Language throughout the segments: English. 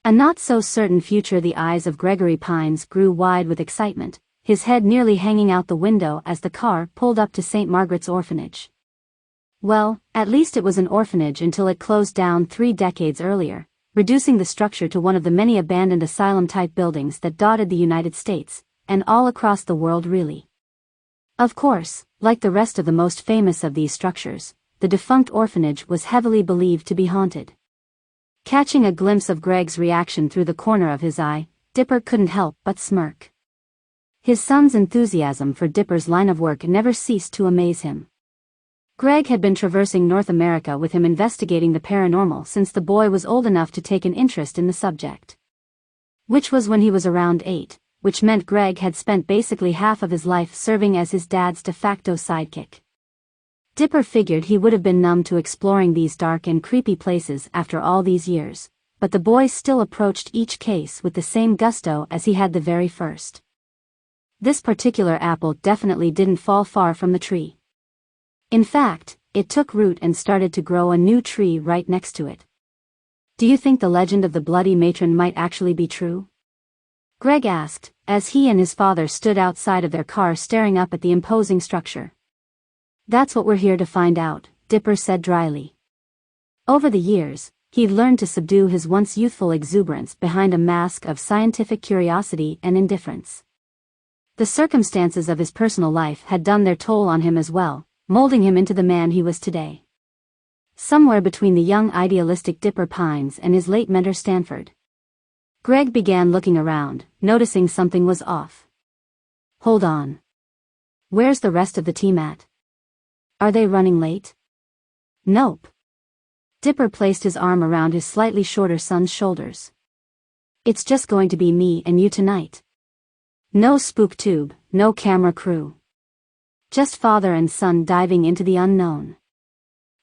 A not-so-certain future. The eyes of Gregory Pines grew wide with excitement, his head nearly hanging out the window as the car pulled up to St. Margaret's Orphanage. Well, at least it was an orphanage until it closed down 3 decades earlier, reducing the structure to one of the many abandoned asylum-type buildings that dotted the United States, and all across the world really. Of course, like the rest of the most famous of these structures, the defunct orphanage was heavily believed to be haunted. Catching a glimpse of Greg's reaction through the corner of his eye, Dipper couldn't help but smirk. His son's enthusiasm for Dipper's line of work never ceased to amaze him. Greg had been traversing North America with him investigating the paranormal since the boy was old enough to take an interest in the subject. Which was when he was around 8, which meant Greg had spent basically half of his life serving as his dad's de facto sidekick. Dipper figured he would have been numb to exploring these dark and creepy places after all these years, but the boy still approached each case with the same gusto as he had the very first. This particular apple definitely didn't fall far from the tree. In fact, it took root and started to grow a new tree right next to it. Do you think the legend of the bloody matron might actually be true? Greg asked, as he and his father stood outside of their car staring up at the imposing structure. That's what we're here to find out, Dipper said dryly. Over the years, he'd learned to subdue his once youthful exuberance behind a mask of scientific curiosity and indifference. The circumstances of his personal life had done their toll on him as well, molding him into the man he was today. Somewhere between the young idealistic Dipper Pines and his late mentor Stanford. Greg began looking around, noticing something was off. Hold on. Where's the rest of the team at? Are they running late? Nope. Dipper placed his arm around his slightly shorter son's shoulders. It's just going to be me and you tonight. No spook tube, no camera crew. Just father and son diving into the unknown.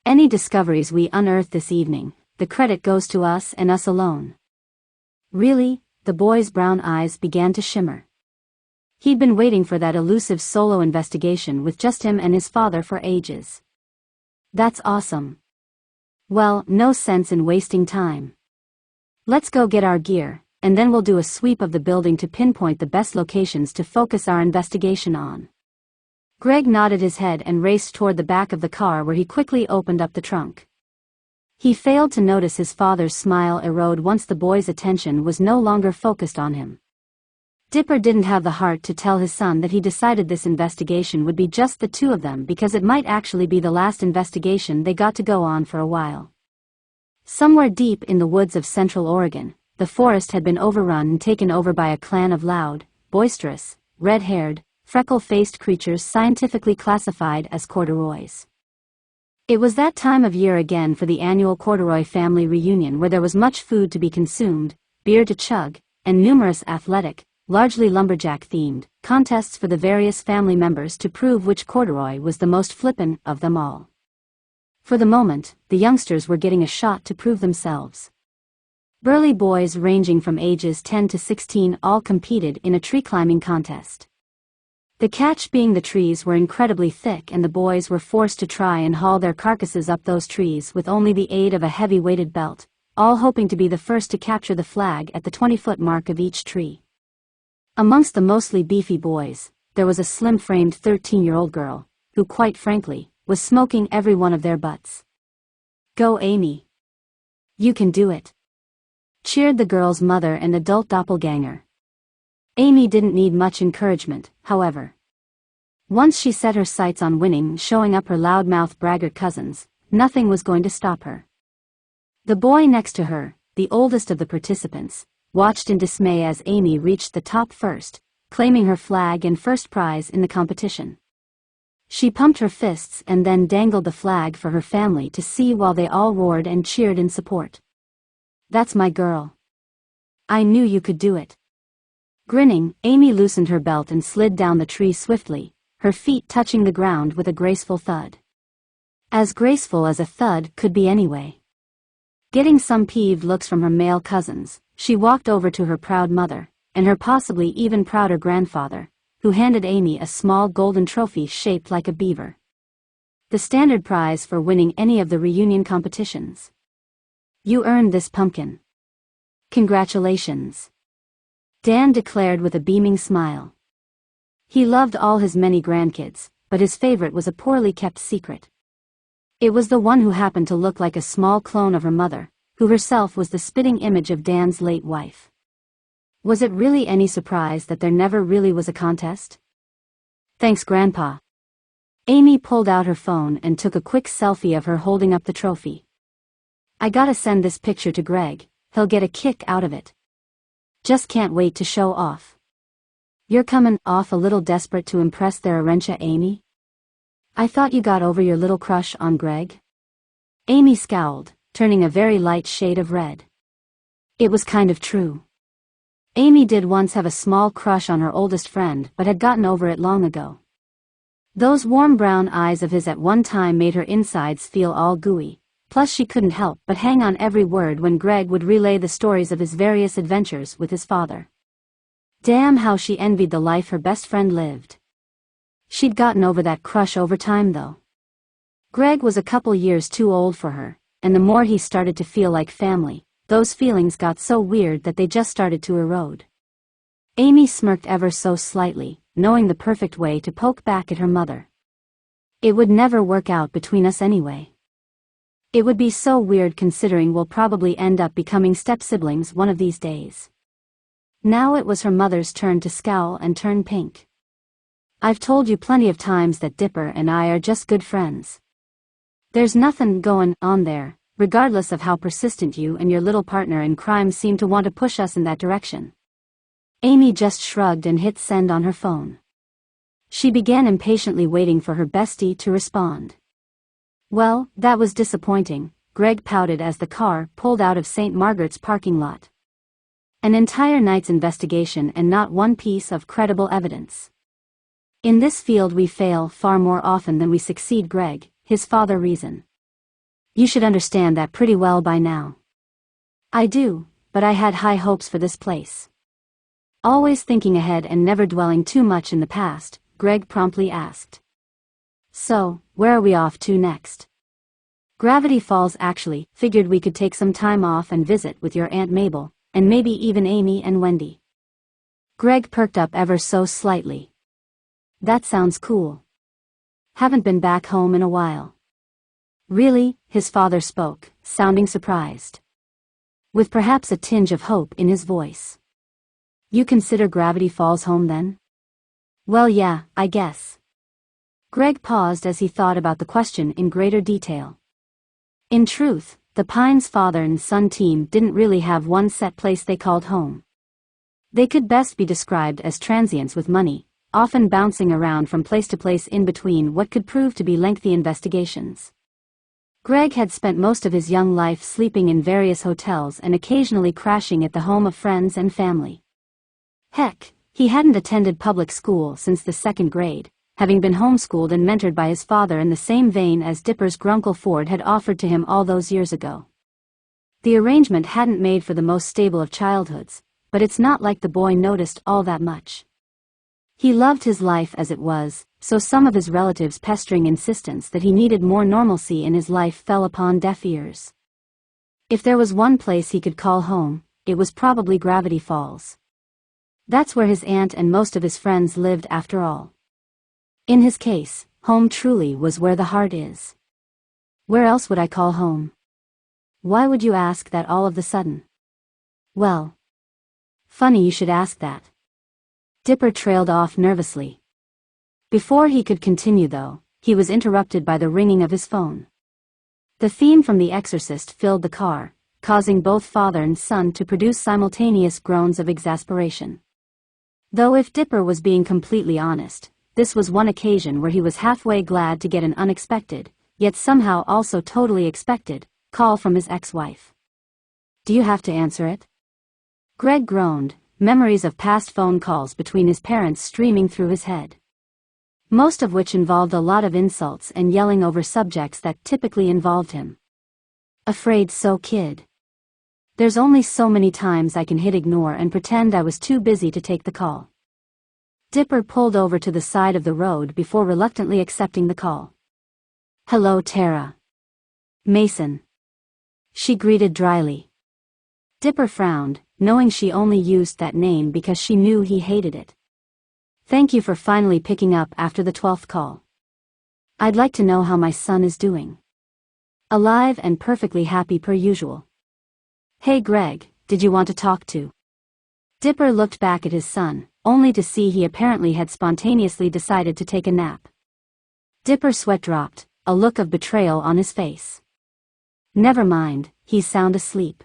Any discoveries we unearth this evening, the credit goes to us and us alone. Really? The boy's brown eyes began to shimmer. He'd been waiting for that elusive solo investigation with just him and his father for ages. That's awesome. Well, no sense in wasting time. Let's go get our gear, and then we'll do a sweep of the building to pinpoint the best locations to focus our investigation on. Greg nodded his head and raced toward the back of the car where he quickly opened up the trunk. He failed to notice his father's smile erode once the boy's attention was no longer focused on him. Dipper didn't have the heart to tell his son that he decided this investigation would be just the two of them because it might actually be the last investigation they got to go on for a while. Somewhere deep in the woods of Central Oregon, the forest had been overrun and taken over by a clan of loud, boisterous, red-haired, freckle-faced creatures scientifically classified as corduroys. It was that time of year again for the annual corduroy family reunion where there was much food to be consumed, beer to chug, and numerous athletic, largely lumberjack-themed, contests for the various family members to prove which corduroy was the most flippin' of them all. For the moment, the youngsters were getting a shot to prove themselves. Burly boys ranging from ages 10 to 16 all competed in a tree-climbing contest. The catch being the trees were incredibly thick and the boys were forced to try and haul their carcasses up those trees with only the aid of a heavy-weighted belt, all hoping to be the first to capture the flag at the 20-foot mark of each tree. Amongst the mostly beefy boys, there was a slim-framed 13-year-old girl, who quite frankly, was smoking every one of their butts. Go Amy! You can do it! Cheered the girl's mother and adult doppelganger. Amy didn't need much encouragement, however. Once she set her sights on winning, showing up her loudmouth braggart cousins, nothing was going to stop her. The boy next to her, the oldest of the participants, watched in dismay as Amy reached the top first, claiming her flag and first prize in the competition. She pumped her fists and then dangled the flag for her family to see while they all roared and cheered in support. That's my girl. I knew you could do it. Grinning, Amy loosened her belt and slid down the tree swiftly, her feet touching the ground with a graceful thud. As graceful as a thud could be anyway. Getting some peeved looks from her male cousins, she walked over to her proud mother, and her possibly even prouder grandfather, who handed Amy a small golden trophy shaped like a beaver. The standard prize for winning any of the reunion competitions. You earned this pumpkin. Congratulations, Dan declared with a beaming smile. He loved all his many grandkids, but his favorite was a poorly kept secret. It was the one who happened to look like a small clone of her mother, who herself was the spitting image of Dan's late wife. Was it really any surprise that there never really was a contest? Thanks, Grandpa. Amy pulled out her phone and took a quick selfie of her holding up the trophy. I gotta send this picture to Greg, he'll get a kick out of it. Just can't wait to show off. You're coming off a little desperate to impress their Arentia, Amy? I thought you got over your little crush on Greg? Amy scowled, turning a very light shade of red. It was kind of true. Amy did once have a small crush on her oldest friend but had gotten over it long ago. Those warm brown eyes of his at one time made her insides feel all gooey, plus she couldn't help but hang on every word when Greg would relay the stories of his various adventures with his father. Damn, how she envied the life her best friend lived. She'd gotten over that crush over time though. Greg was a couple years too old for her, and the more he started to feel like family, those feelings got so weird that they just started to erode. Amy smirked ever so slightly, knowing the perfect way to poke back at her mother. It would never work out between us anyway. It would be so weird considering we'll probably end up becoming step-siblings one of these days. Now it was her mother's turn to scowl and turn pink. I've told you plenty of times that Dipper and I are just good friends. There's nothing going on there, regardless of how persistent you and your little partner in crime seem to want to push us in that direction. Amy just shrugged and hit send on her phone. She began impatiently waiting for her bestie to respond. Well, that was disappointing, Greg pouted as the car pulled out of St. Margaret's parking lot. An entire night's investigation and not one piece of credible evidence. In this field we fail far more often than we succeed, Greg, his father reasoned. You should understand that pretty well by now. I do, but I had high hopes for this place. Always thinking ahead and never dwelling too much in the past, Greg promptly asked. So, where are we off to next? Gravity Falls. Actually, figured we could take some time off and visit with your Aunt Mabel, and maybe even Amy and Wendy. Greg perked up ever so slightly. That sounds cool. Haven't been back home in a while. Really? His father spoke, sounding surprised, with perhaps a tinge of hope in his voice. You consider Gravity Falls home then? Well, yeah, I guess. Greg paused as he thought about the question in greater detail. In truth, the Pines father and son team didn't really have one set place they called home. They could best be described as transients with money, often bouncing around from place to place in between what could prove to be lengthy investigations. Greg had spent most of his young life sleeping in various hotels and occasionally crashing at the home of friends and family. Heck, he hadn't attended public school since the second grade, having been homeschooled and mentored by his father in the same vein as Dipper's grunkle Ford had offered to him all those years ago. The arrangement hadn't made for the most stable of childhoods, but it's not like the boy noticed all that much. He loved his life as it was, so some of his relatives' pestering insistence that he needed more normalcy in his life fell upon deaf ears. If there was one place he could call home, it was probably Gravity Falls. That's where his aunt and most of his friends lived after all. In his case, home truly was where the heart is. Where else would I call home? Why would you ask that all of the sudden? Well, funny you should ask that. Dipper trailed off nervously. Before he could continue though, he was interrupted by the ringing of his phone. The theme from The Exorcist filled the car, causing both father and son to produce simultaneous groans of exasperation. Though if Dipper was being completely honest, this was one occasion where he was halfway glad to get an unexpected, yet somehow also totally expected, call from his ex-wife. Do you have to answer it? Greg groaned, memories of past phone calls between his parents streaming through his head. Most of which involved a lot of insults and yelling over subjects that typically involved him. Afraid so, kid. There's only so many times I can hit ignore and pretend I was too busy to take the call. Dipper pulled over to the side of the road before reluctantly accepting the call. Hello, Tara. Mason. She greeted dryly. Dipper frowned, knowing she only used that name because she knew he hated it. Thank you for finally picking up after the 12th call. I'd like to know how my son is doing. Alive and perfectly happy per usual. Hey Greg, did you want to talk to? Dipper looked back at his son, only to see he apparently had spontaneously decided to take a nap. Dipper's sweat dropped, a look of betrayal on his face. Never mind, he's sound asleep.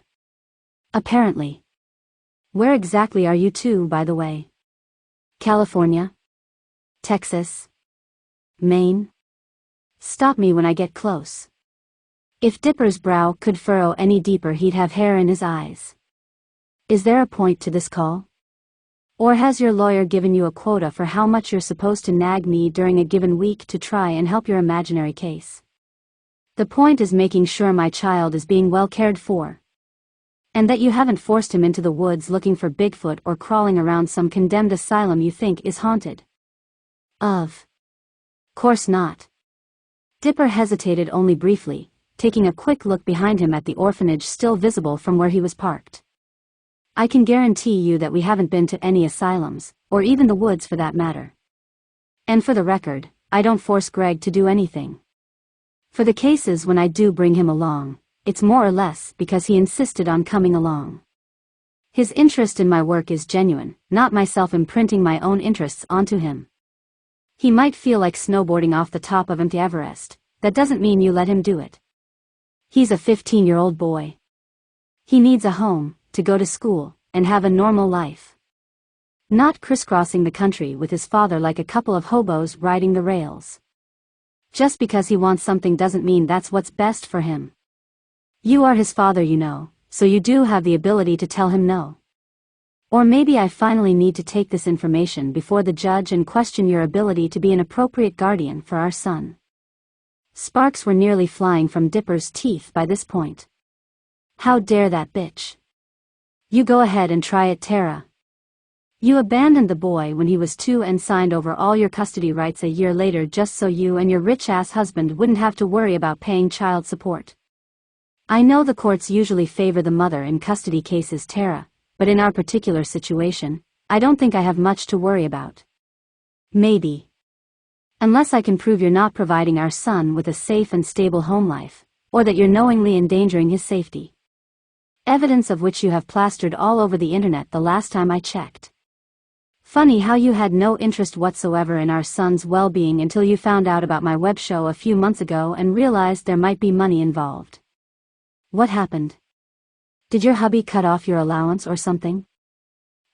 Apparently. Where exactly are you two, by the way? California? Texas? Maine? Stop me when I get close. If Dipper's brow could furrow any deeper, he'd have hair in his eyes. Is there a point to this call? Or has your lawyer given you a quota for how much you're supposed to nag me during a given week to try and help your imaginary case? The point is making sure my child is being well cared for. And that you haven't forced him into the woods looking for Bigfoot or crawling around some condemned asylum you think is haunted. Of course not. Dipper hesitated only briefly, taking a quick look behind him at the orphanage still visible from where he was parked. I can guarantee you that we haven't been to any asylums, or even the woods for that matter. And for the record, I don't force Greg to do anything. For the cases when I do bring him along, it's more or less because he insisted on coming along. His interest in my work is genuine, not myself imprinting my own interests onto him. He might feel like snowboarding off the top of Mount Everest, that doesn't mean you let him do it. He's a 15-year-old boy. He needs a home, to go to school, and have a normal life. Not crisscrossing the country with his father like a couple of hobos riding the rails. Just because he wants something doesn't mean that's what's best for him. You are his father, you know, so you do have the ability to tell him no. Or maybe I finally need to take this information before the judge and question your ability to be an appropriate guardian for our son. Sparks were nearly flying from Dipper's teeth by this point. How dare that bitch? You go ahead and try it, Tara. You abandoned the boy when he was 2 and signed over all your custody rights a year later just so you and your rich-ass husband wouldn't have to worry about paying child support. I know the courts usually favor the mother in custody cases, Tara, but in our particular situation, I don't think I have much to worry about. Maybe. Unless I can prove you're not providing our son with a safe and stable home life, or that you're knowingly endangering his safety. Evidence of which you have plastered all over the internet the last time I checked. Funny how you had no interest whatsoever in our son's well-being until you found out about my web show a few months ago and realized there might be money involved. What happened? Did your hubby cut off your allowance or something?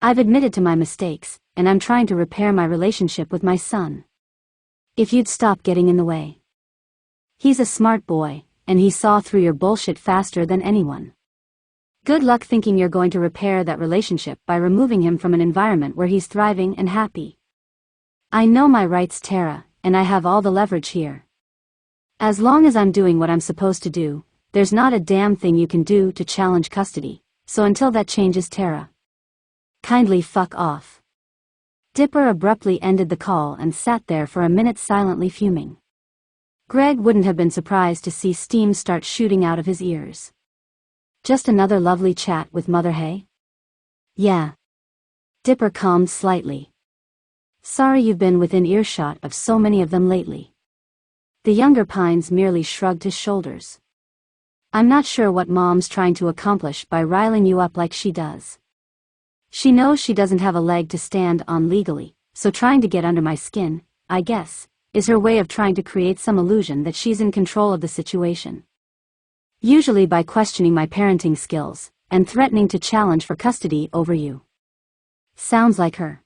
I've admitted to my mistakes, and I'm trying to repair my relationship with my son. If you'd stop getting in the way. He's a smart boy, and he saw through your bullshit faster than anyone. Good luck thinking you're going to repair that relationship by removing him from an environment where he's thriving and happy. I know my rights, Tara, and I have all the leverage here. As long as I'm doing what I'm supposed to do, there's not a damn thing you can do to challenge custody, so until that changes, Tara, kindly fuck off. Dipper abruptly ended the call and sat there for a minute silently fuming. Greg wouldn't have been surprised to see steam start shooting out of his ears. Just another lovely chat with Mother Hay? Yeah. Dipper calmed slightly. Sorry you've been within earshot of so many of them lately. The younger Pines merely shrugged his shoulders. I'm not sure what Mom's trying to accomplish by riling you up like she does. She knows she doesn't have a leg to stand on legally, so trying to get under my skin, I guess, is her way of trying to create some illusion that she's in control of the situation. Usually by questioning my parenting skills, and threatening to challenge for custody over you. Sounds like her.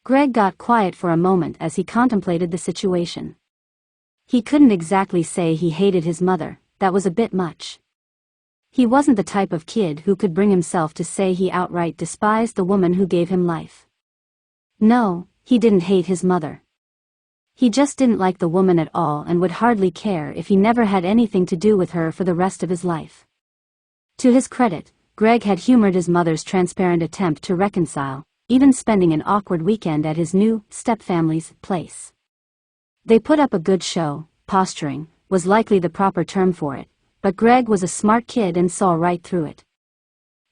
Greg got quiet for a moment as he contemplated the situation. He couldn't exactly say he hated his mother, that was a bit much. He wasn't the type of kid who could bring himself to say he outright despised the woman who gave him life. No, he didn't hate his mother. He just didn't like the woman at all and would hardly care if he never had anything to do with her for the rest of his life. To his credit, Greg had humored his mother's transparent attempt to reconcile, even spending an awkward weekend at his new stepfamily's place. They put up a good show. Posturing was likely the proper term for it, but Greg was a smart kid and saw right through it.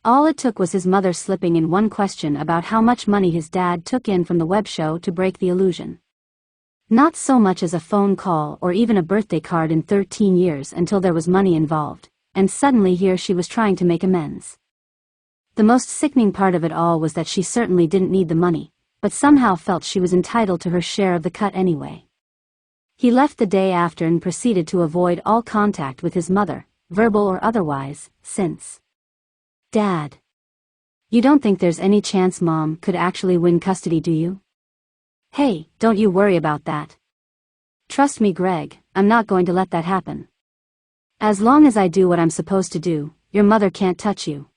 All it took was his mother slipping in one question about how much money his dad took in from the web show to break the illusion. Not so much as a phone call or even a birthday card in 13 years until there was money involved, and suddenly here she was trying to make amends. The most sickening part of it all was that she certainly didn't need the money, but somehow felt she was entitled to her share of the cut anyway. He left the day after and proceeded to avoid all contact with his mother, verbal or otherwise, since. Dad. You don't think there's any chance Mom could actually win custody, do you? Hey, don't you worry about that. Trust me, Greg, I'm not going to let that happen. As long as I do what I'm supposed to do, your mother can't touch you.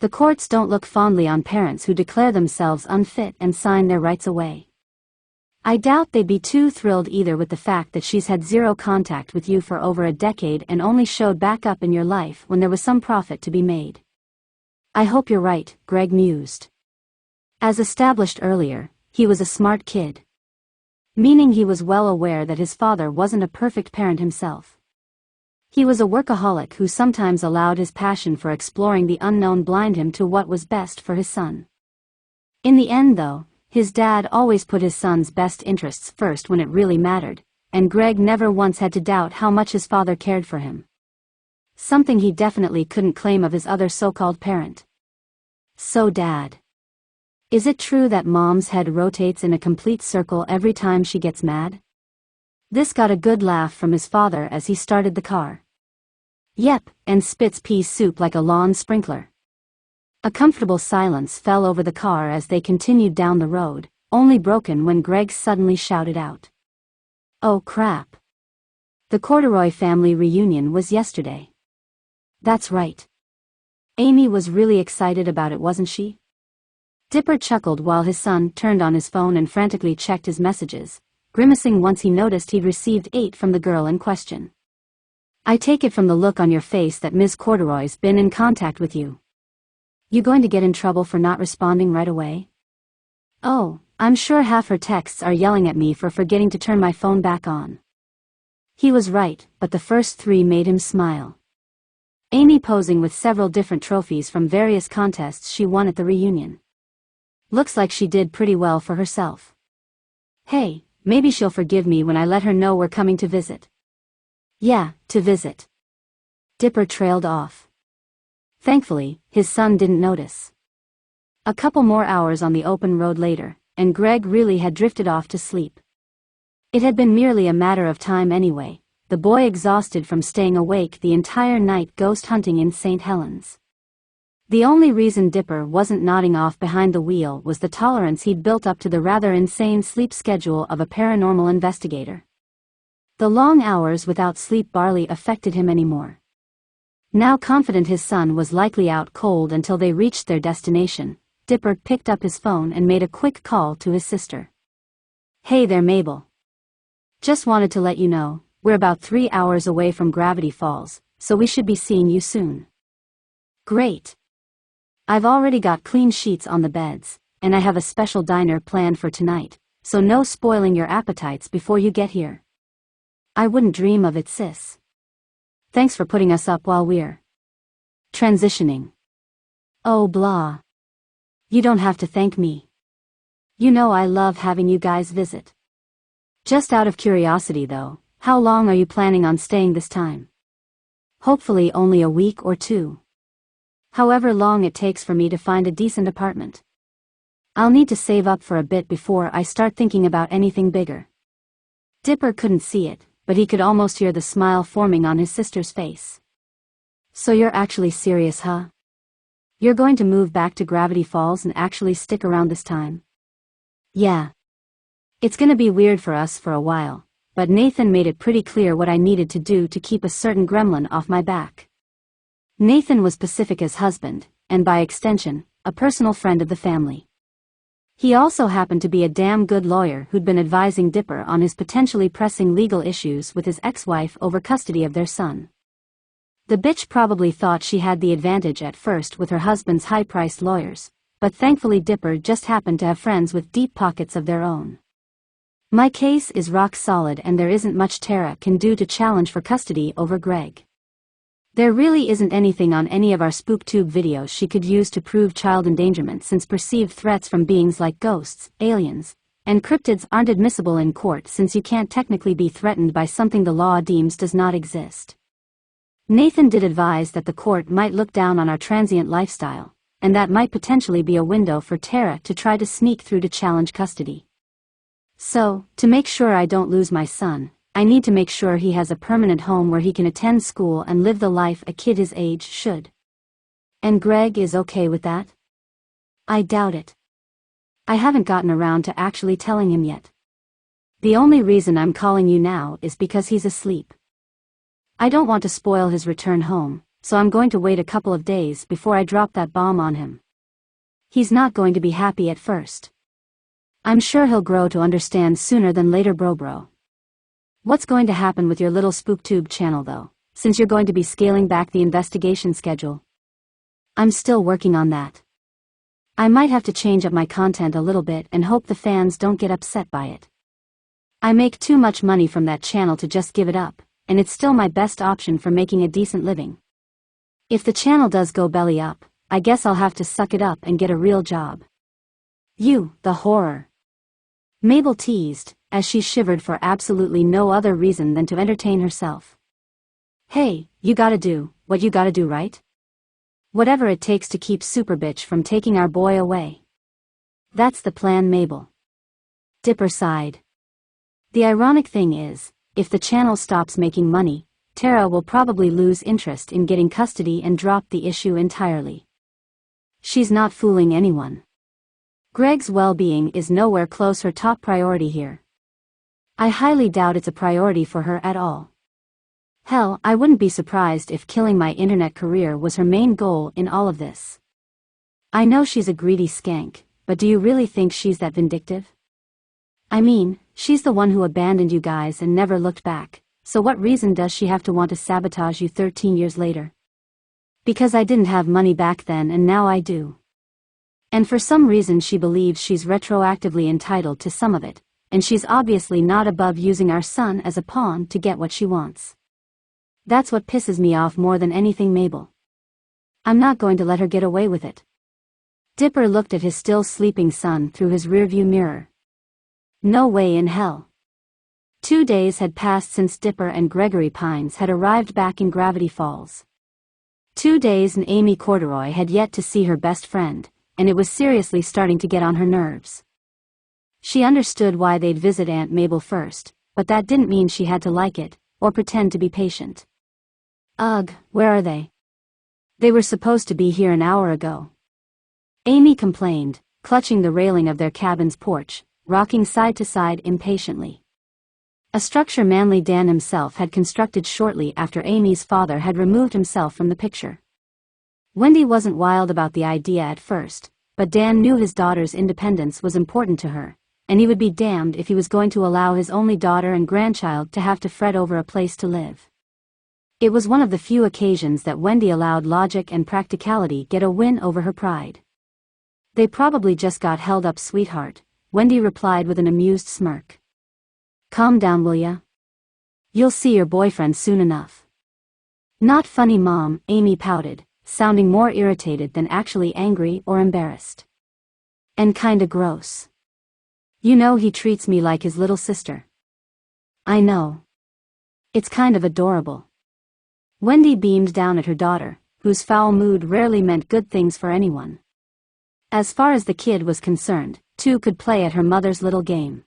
The courts don't look fondly on parents who declare themselves unfit and sign their rights away. I doubt they'd be too thrilled either with the fact that she's had zero contact with you for over a decade and only showed back up in your life when there was some profit to be made. I hope you're right, Greg mused. As established earlier, he was a smart kid. Meaning he was well aware that his father wasn't a perfect parent himself. He was a workaholic who sometimes allowed his passion for exploring the unknown blind him to what was best for his son. In the end though, his dad always put his son's best interests first when it really mattered, and Greg never once had to doubt how much his father cared for him. Something he definitely couldn't claim of his other so-called parent. So Dad. Is it true that Mom's head rotates in a complete circle every time she gets mad? This got a good laugh from his father as he started the car. Yep, and spits pea soup like a lawn sprinkler. A comfortable silence fell over the car as they continued down the road, only broken when Greg suddenly shouted out. Oh crap. The Corduroy family reunion was yesterday. That's right. Amy was really excited about it, wasn't she? Dipper chuckled while his son turned on his phone and frantically checked his messages, grimacing once he noticed he'd received 8 from the girl in question. I take it from the look on your face that Ms. Corduroy's been in contact with you. You going to get in trouble for not responding right away? Oh, I'm sure half her texts are yelling at me for forgetting to turn my phone back on. He was right, but the first 3 made him smile. Amy posing with several different trophies from various contests she won at the reunion. Looks like she did pretty well for herself. Hey, maybe she'll forgive me when I let her know we're coming to visit. Yeah, to visit. Dipper trailed off. Thankfully, his son didn't notice. A couple more hours on the open road later, and Greg really had drifted off to sleep. It had been merely a matter of time anyway, the boy exhausted from staying awake the entire night ghost hunting in St. Helens. The only reason Dipper wasn't nodding off behind the wheel was the tolerance he'd built up to the rather insane sleep schedule of a paranormal investigator. The long hours without sleep barely affected him anymore. Now confident his son was likely out cold until they reached their destination, Dipper picked up his phone and made a quick call to his sister. Hey there, Mabel. Just wanted to let you know, we're about 3 hours away from Gravity Falls, so we should be seeing you soon. Great. I've already got clean sheets on the beds, and I have a special diner planned for tonight, so no spoiling your appetites before you get here. I wouldn't dream of it, sis. Thanks for putting us up while we're transitioning. Oh blah. You don't have to thank me. You know I love having you guys visit. Just out of curiosity though, how long are you planning on staying this time? Hopefully only a week or 2. However long it takes for me to find a decent apartment. I'll need to save up for a bit before I start thinking about anything bigger. Dipper couldn't see it, but he could almost hear the smile forming on his sister's face. So you're actually serious, huh? You're going to move back to Gravity Falls and actually stick around this time? Yeah. It's gonna be weird for us for a while, but Nathan made it pretty clear what I needed to do to keep a certain gremlin off my back. Nathan was Pacifica's husband, and by extension, a personal friend of the family. He also happened to be a damn good lawyer who'd been advising Dipper on his potentially pressing legal issues with his ex-wife over custody of their son. The bitch probably thought she had the advantage at first with her husband's high-priced lawyers, but thankfully Dipper just happened to have friends with deep pockets of their own. My case is rock solid and there isn't much Tara can do to challenge for custody over Greg. There really isn't anything on any of our SpookTube videos she could use to prove child endangerment, since perceived threats from beings like ghosts, aliens, and cryptids aren't admissible in court, since you can't technically be threatened by something the law deems does not exist. Nathan did advise that the court might look down on our transient lifestyle, and that might potentially be a window for Tara to try to sneak through to challenge custody. So, to make sure I don't lose my son, I need to make sure he has a permanent home where he can attend school and live the life a kid his age should. And Greg is okay with that? I doubt it. I haven't gotten around to actually telling him yet. The only reason I'm calling you now is because he's asleep. I don't want to spoil his return home, so I'm going to wait a couple of days before I drop that bomb on him. He's not going to be happy at first. I'm sure he'll grow to understand sooner than later, bro. What's going to happen with your little SpookTube channel though, since you're going to be scaling back the investigation schedule? I'm still working on that. I might have to change up my content a little bit and hope the fans don't get upset by it. I make too much money from that channel to just give it up, and it's still my best option for making a decent living. If the channel does go belly up, I guess I'll have to suck it up and get a real job. You, the horror. Mabel teased, as she shivered for absolutely no other reason than to entertain herself. Hey, you gotta do what you gotta do, right? Whatever it takes to keep Superbitch from taking our boy away. That's the plan, Mabel. Dipper sighed. The ironic thing is, if the channel stops making money, Tara will probably lose interest in getting custody and drop the issue entirely. She's not fooling anyone. Greg's well-being is nowhere close her top priority here. I highly doubt it's a priority for her at all. Hell, I wouldn't be surprised if killing my internet career was her main goal in all of this. I know she's a greedy skank, but do you really think she's that vindictive? I mean, she's the one who abandoned you guys and never looked back, so what reason does she have to want to sabotage you 13 years later? Because I didn't have money back then and now I do. And for some reason she believes she's retroactively entitled to some of it, and she's obviously not above using our son as a pawn to get what she wants. That's what pisses me off more than anything, Mabel. I'm not going to let her get away with it. Dipper looked at his still sleeping son through his rearview mirror. No way in hell. 2 days had passed since Dipper and Gregory Pines had arrived back in Gravity Falls. 2 days and Amy Corduroy had yet to see her best friend, and it was seriously starting to get on her nerves. She understood why they'd visit Aunt Mabel first, but that didn't mean she had to like it, or pretend to be patient. Ugh, where are they? They were supposed to be here an hour ago. Amy complained, clutching the railing of their cabin's porch, rocking side to side impatiently. A structure Manly Dan himself had constructed shortly after Amy's father had removed himself from the picture. Wendy wasn't wild about the idea at first, but Dan knew his daughter's independence was important to her, and he would be damned if he was going to allow his only daughter and grandchild to have to fret over a place to live. It was one of the few occasions that Wendy allowed logic and practicality get a win over her pride. They probably just got held up, sweetheart, Wendy replied with an amused smirk. Calm down, will ya? You'll see your boyfriend soon enough. Not funny, Mom, Amy pouted, sounding more irritated than actually angry or embarrassed. And kinda gross. You know he treats me like his little sister. I know. It's kind of adorable. Wendy beamed down at her daughter, whose foul mood rarely meant good things for anyone. As far as the kid was concerned, two could play at her mother's little game.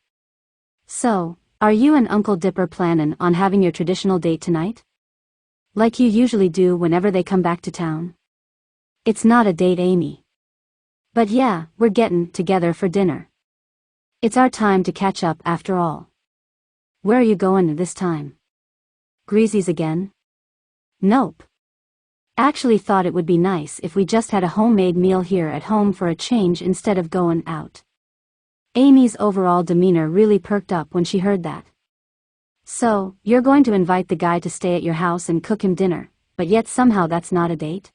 So, are you and Uncle Dipper plannin' on having your traditional date tonight? Like you usually do whenever they come back to town? It's not a date, Amy. But yeah, we're gettin' together for dinner. It's our time to catch up after all. Where are you goin' this time? Greasy's again? Nope. Actually thought it would be nice if we just had a homemade meal here at home for a change instead of goin' out. Amy's overall demeanor really perked up when she heard that. So, you're going to invite the guy to stay at your house and cook him dinner, but yet somehow that's not a date?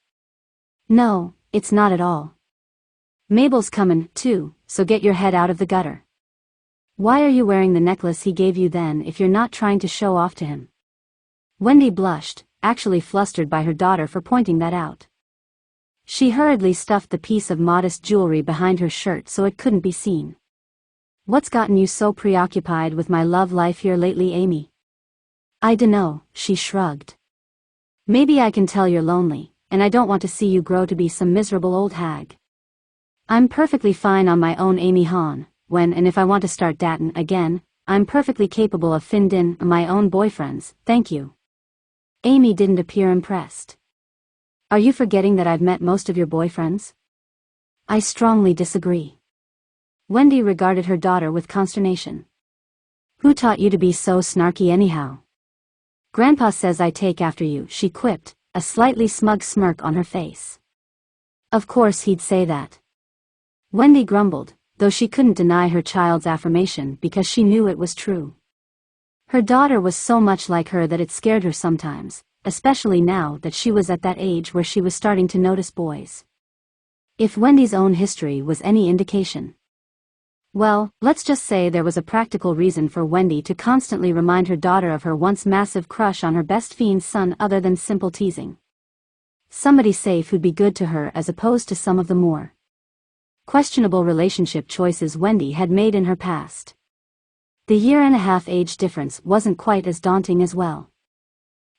No, it's not at all. Mabel's comin', too, so get your head out of the gutter. Why are you wearing the necklace he gave you then if you're not trying to show off to him? Wendy blushed, actually flustered by her daughter for pointing that out. She hurriedly stuffed the piece of modest jewelry behind her shirt so it couldn't be seen. "What's gotten you so preoccupied with my love life here lately, Amy?" "I dunno," she shrugged. "Maybe I can tell you're lonely, and I don't want to see you grow to be some miserable old hag. I'm perfectly fine on my own, Amy Hahn, when and if I want to start datin' again, I'm perfectly capable of findin' my own boyfriends, thank you." Amy didn't appear impressed. "Are you forgetting that I've met most of your boyfriends?" "I strongly disagree." Wendy regarded her daughter with consternation. "Who taught you to be so snarky anyhow?" "Grandpa says I take after you," she quipped, a slightly smug smirk on her face. "Of course he'd say that." Wendy grumbled, though she couldn't deny her child's affirmation because she knew it was true. Her daughter was so much like her that it scared her sometimes, especially now that she was at that age where she was starting to notice boys. If Wendy's own history was any indication. Well, let's just say there was a practical reason for Wendy to constantly remind her daughter of her once massive crush on her best fiend's son other than simple teasing. Somebody safe who'd be good to her as opposed to some of the more questionable relationship choices Wendy had made in her past. The year-and-a-half age difference wasn't quite as daunting as well.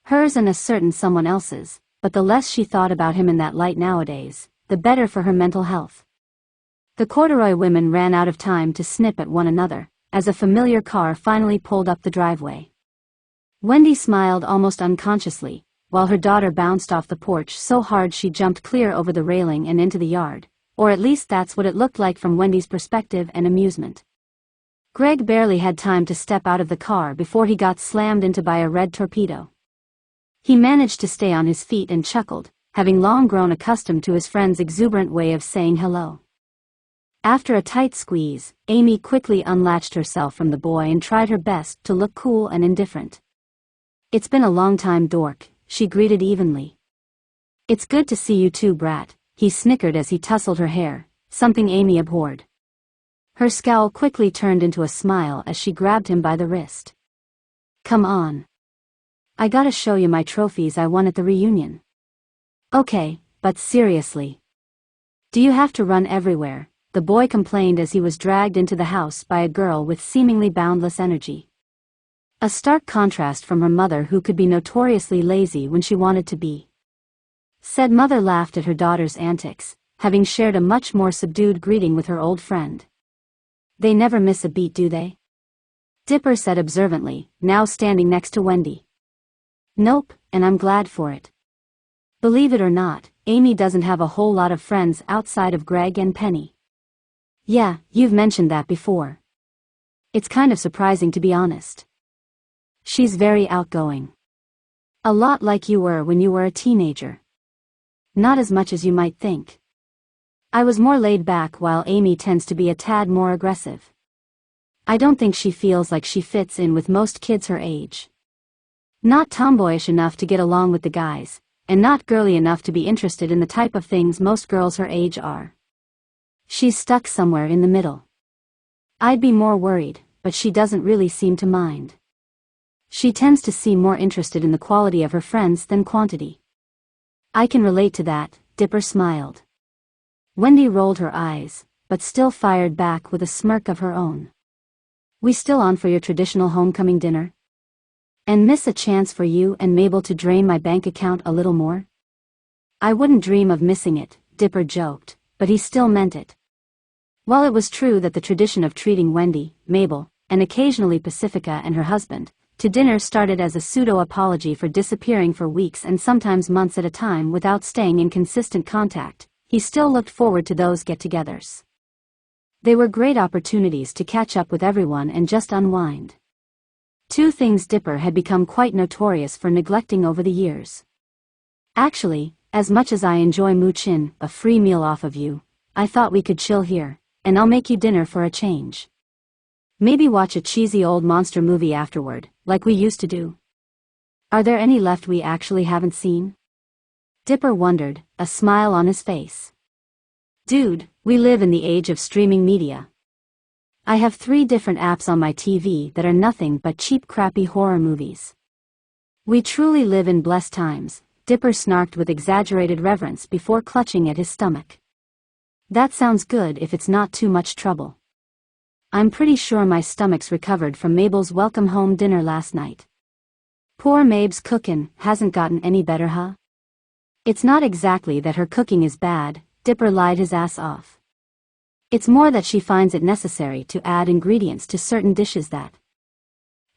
Hers and a certain someone else's, but the less she thought about him in that light nowadays, the better for her mental health. The corduroy women ran out of time to snip at one another, as a familiar car finally pulled up the driveway. Wendy smiled almost unconsciously, while her daughter bounced off the porch so hard she jumped clear over the railing and into the yard, or at least that's what it looked like from Wendy's perspective and amusement. Greg barely had time to step out of the car before he got slammed into by a red torpedo. He managed to stay on his feet and chuckled, having long grown accustomed to his friend's exuberant way of saying hello. After a tight squeeze, Amy quickly unlatched herself from the boy and tried her best to look cool and indifferent. "It's been a long time, dork," she greeted evenly. "It's good to see you too, brat," he snickered as he tousled her hair, something Amy abhorred. Her scowl quickly turned into a smile as she grabbed him by the wrist. "Come on. I gotta show you my trophies I won at the reunion." "Okay, but seriously. Do you have to run everywhere?" the boy complained as he was dragged into the house by a girl with seemingly boundless energy. A stark contrast from her mother, who could be notoriously lazy when she wanted to be. Said mother laughed at her daughter's antics, having shared a much more subdued greeting with her old friend. "They never miss a beat, do they?" Dipper said observantly, now standing next to Wendy. "Nope, and I'm glad for it. Believe it or not, Amy doesn't have a whole lot of friends outside of Greg and Penny." "Yeah, you've mentioned that before. It's kind of surprising, to be honest. She's very outgoing. A lot like you were when you were a teenager." "Not as much as you might think. I was more laid back, while Amy tends to be a tad more aggressive. I don't think she feels like she fits in with most kids her age. Not tomboyish enough to get along with the guys, and not girly enough to be interested in the type of things most girls her age are. She's stuck somewhere in the middle. I'd be more worried, but she doesn't really seem to mind. She tends to seem more interested in the quality of her friends than quantity." "I can relate to that," Dipper smiled. Wendy rolled her eyes, but still fired back with a smirk of her own. "We still on for your traditional homecoming dinner? And miss a chance for you and Mabel to drain my bank account a little more?" "I wouldn't dream of missing it," Dipper joked, but he still meant it. While it was true that the tradition of treating Wendy, Mabel, and occasionally Pacifica and her husband, to dinner started as a pseudo-apology for disappearing for weeks and sometimes months at a time without staying in consistent contact, he still looked forward to those get-togethers. They were great opportunities to catch up with everyone and just unwind. Two things Dipper had become quite notorious for neglecting over the years. "Actually, as much as I enjoy moochin', a free meal off of you, I thought we could chill here, and I'll make you dinner for a change. Maybe watch a cheesy old monster movie afterward, like we used to do. Are there any left we actually haven't seen?" Dipper wondered, a smile on his face. "Dude, we live in the age of streaming media. I have 3 different apps on my TV that are nothing but cheap, crappy horror movies. We truly live in blessed times, Dipper snarked with exaggerated reverence before clutching at his stomach. That sounds good if it's not too much trouble. I'm pretty sure my stomach's recovered from Mabel's welcome home dinner last night. Poor Mab's cookin' hasn't gotten any better, huh? It's not exactly that her cooking is bad, Dipper lied his ass off. It's more that she finds it necessary to add ingredients to certain dishes that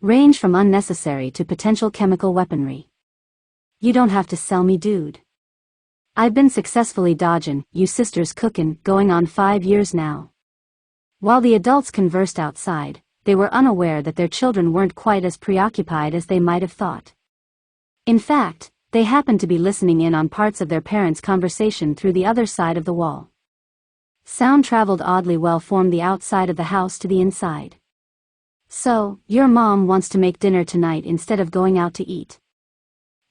range from unnecessary to potential chemical weaponry. You don't have to sell me, dude. I've been successfully dodgin' you sisters cookin' going on 5 years now. While the adults conversed outside, they were unaware that their children weren't quite as preoccupied as they might have thought. In fact, they happened to be listening in on parts of their parents' conversation through the other side of the wall. Sound traveled oddly well from the outside of the house to the inside. So, your mom wants to make dinner tonight instead of going out to eat.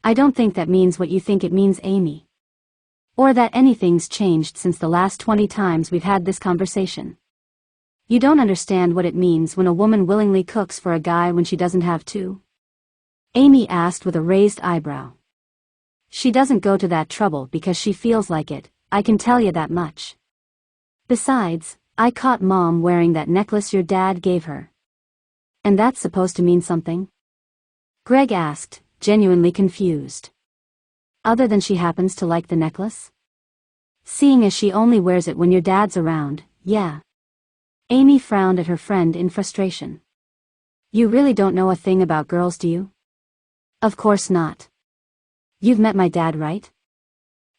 I don't think that means what you think it means, Amy. Or that anything's changed since the last 20 times we've had this conversation. You don't understand what it means when a woman willingly cooks for a guy when she doesn't have to? Amy asked with a raised eyebrow. She doesn't go to that trouble because she feels like it, I can tell you that much. Besides, I caught Mom wearing that necklace your dad gave her. And that's supposed to mean something? Greg asked, genuinely confused. Other than she happens to like the necklace? Seeing as she only wears it when your dad's around, yeah. Amy frowned at her friend in frustration. You really don't know a thing about girls, do you? Of course not. You've met my dad, right?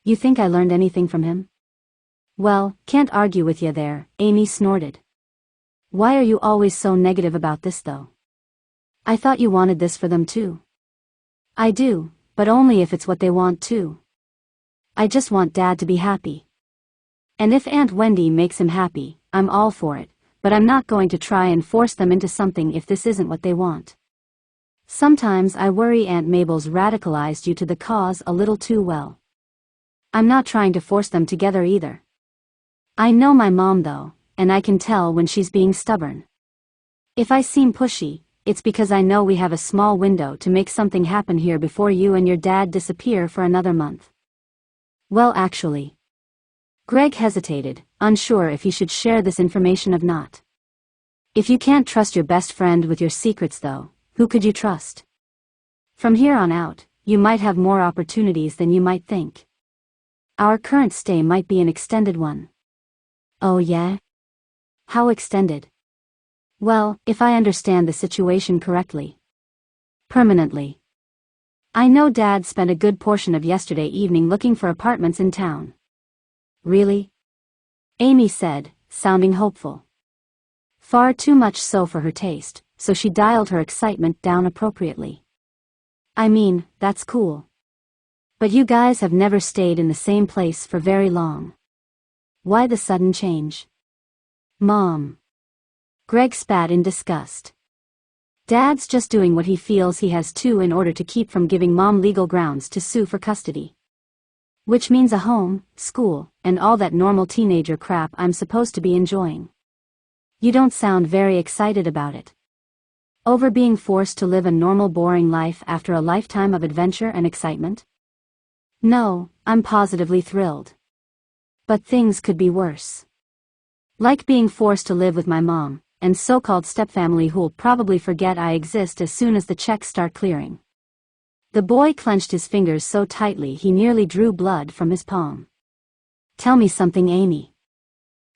You think I learned anything from him? Well, can't argue with you there, Amy snorted. Why are you always so negative about this though? I thought you wanted this for them too. I do, but only if it's what they want too. I just want Dad to be happy. And if Aunt Wendy makes him happy, I'm all for it, but I'm not going to try and force them into something if this isn't what they want. Sometimes I worry Aunt Mabel's radicalized you to the cause a little too well. I'm not trying to force them together either. I know my mom though, and I can tell when she's being stubborn. If I seem pushy, it's because I know we have a small window to make something happen here before you and your dad disappear for another month. Well, actually. Greg hesitated, unsure if he should share this information or not. If you can't trust your best friend with your secrets though, who could you trust? From here on out, you might have more opportunities than you might think. Our current stay might be an extended one. Oh yeah? How extended? Well, if I understand the situation correctly. Permanently. I know Dad spent a good portion of yesterday evening looking for apartments in town. Really? Amy said, sounding hopeful. Far too much so for her taste, so she dialed her excitement down appropriately. I mean, that's cool. But you guys have never stayed in the same place for very long. Why the sudden change? Mom. Greg spat in disgust. Dad's just doing what he feels he has to in order to keep from giving Mom legal grounds to sue for custody. Which means a home, school, and all that normal teenager crap I'm supposed to be enjoying. You don't sound very excited about it. Over being forced to live a normal boring life after a lifetime of adventure and excitement? No, I'm positively thrilled. But things could be worse. Like being forced to live with my mom, and so-called stepfamily who'll probably forget I exist as soon as the checks start clearing. The boy clenched his fingers so tightly he nearly drew blood from his palm. Tell me something, Amy.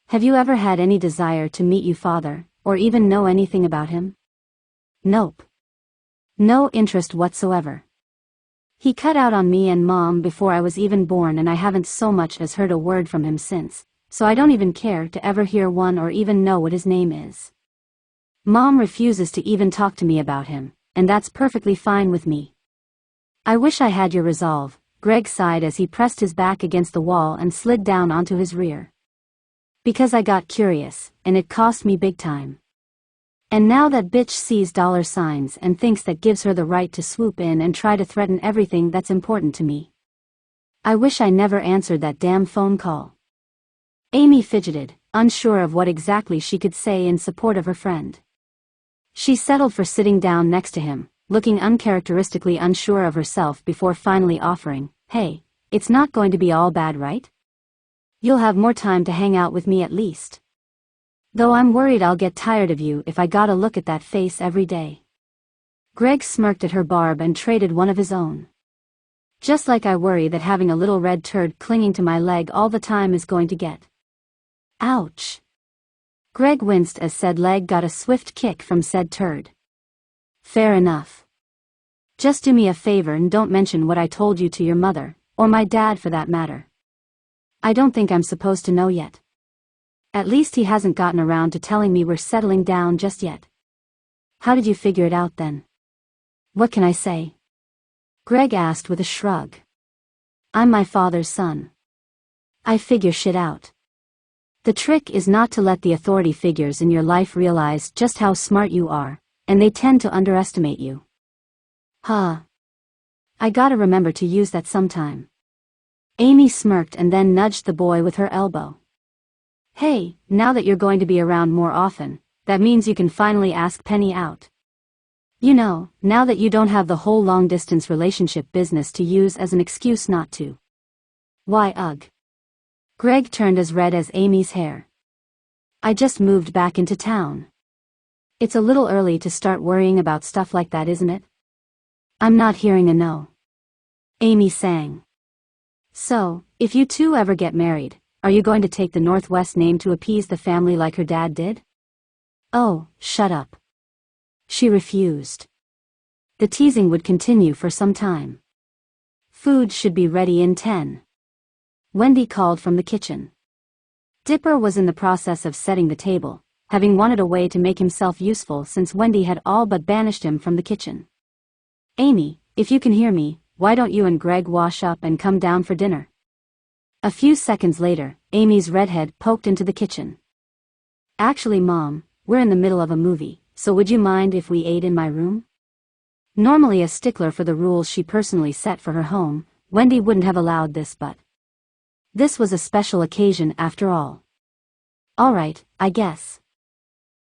Have you ever had any desire to meet your father, or even know anything about him? Nope. No interest whatsoever. He cut out on me and Mom before I was even born, and I haven't so much as heard a word from him since, so I don't even care to ever hear one or even know what his name is. Mom refuses to even talk to me about him, and that's perfectly fine with me. I wish I had your resolve, Greg sighed as he pressed his back against the wall and slid down onto his rear. Because I got curious, and it cost me big time. And now that bitch sees dollar signs and thinks that gives her the right to swoop in and try to threaten everything that's important to me. I wish I never answered that damn phone call. Amy fidgeted, unsure of what exactly she could say in support of her friend. She settled for sitting down next to him, looking uncharacteristically unsure of herself before finally offering, "Hey, it's not going to be all bad, right? You'll have more time to hang out with me at least. Though I'm worried I'll get tired of you if I gotta look at that face every day." Greg smirked at her barb and traded one of his own. "Just like I worry that having a little red turd clinging to my leg all the time is going to get." Ouch. Greg winced as said leg got a swift kick from said turd. "Fair enough. Just do me a favor and don't mention what I told you to your mother, or my dad for that matter. I don't think I'm supposed to know yet. At least he hasn't gotten around to telling me we're settling down just yet." "How did you figure it out then?" "What can I say?" Greg asked with a shrug. "I'm my father's son. I figure shit out. The trick is not to let the authority figures in your life realize just how smart you are, and they tend to underestimate you." "Huh. I gotta remember to use that sometime." Amy smirked and then nudged the boy with her elbow. "Hey, now that you're going to be around more often, that means you can finally ask Penny out. You know, now that you don't have the whole long-distance relationship business to use as an excuse not to." "Why, ugh." Greg turned as red as Amy's hair. "I just moved back into town. It's a little early to start worrying about stuff like that, isn't it?" "I'm not hearing a no." Amy sang. "So, if you two ever get married, are you going to take the Northwest name to appease the family like her dad did?" "Oh, shut up." She refused. The teasing would continue for some time. "Food should be ready in 10. Wendy called from the kitchen. Dipper was in the process of setting the table, having wanted a way to make himself useful since Wendy had all but banished him from the kitchen. "Amy, if you can hear me, why don't you and Greg wash up and come down for dinner?" A few seconds later, Amy's redhead poked into the kitchen. "Actually, Mom, we're in the middle of a movie, so would you mind if we ate in my room?" Normally a stickler for the rules she personally set for her home, Wendy wouldn't have allowed this, but this was a special occasion after all. "All right, I guess.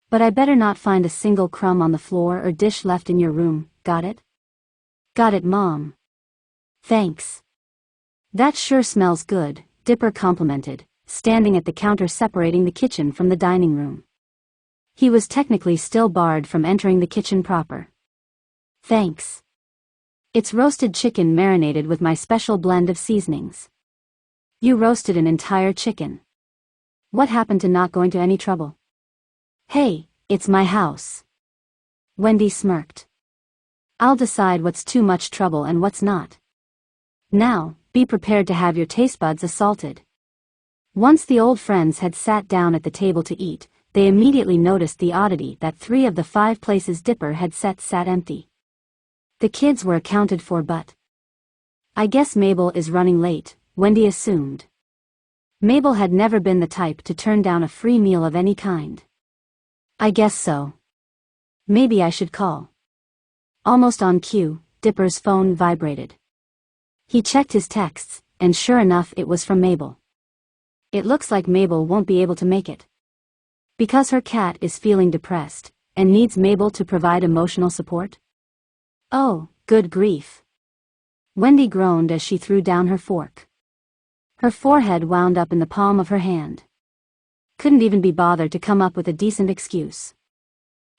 But I better not find a single crumb on the floor or dish left in your room, got it?" "Got it, Mom." "Thanks. That sure smells good," Dipper complimented, standing at the counter separating the kitchen from the dining room. He was technically still barred from entering the kitchen proper. "Thanks. It's roasted chicken marinated with my special blend of seasonings." "You roasted an entire chicken. What happened to not going to any trouble?" "Hey, it's my house." Wendy smirked. "I'll decide what's too much trouble and what's not. Now, be prepared to have your taste buds assaulted." Once the old friends had sat down at the table to eat, they immediately noticed the oddity that 3 of the 5 places Dipper had set sat empty. The kids were accounted for, but "I guess Mabel is running late," Wendy assumed. Mabel had never been the type to turn down a free meal of any kind. "I guess so. Maybe I should call." Almost on cue, Dipper's phone vibrated. He checked his texts, and sure enough it was from Mabel. "It looks like Mabel won't be able to make it. Because her cat is feeling depressed, and needs Mabel to provide emotional support." "Oh, good grief." Wendy groaned as she threw down her fork. Her forehead wound up in the palm of her hand. Couldn't even be bothered to come up with a decent excuse.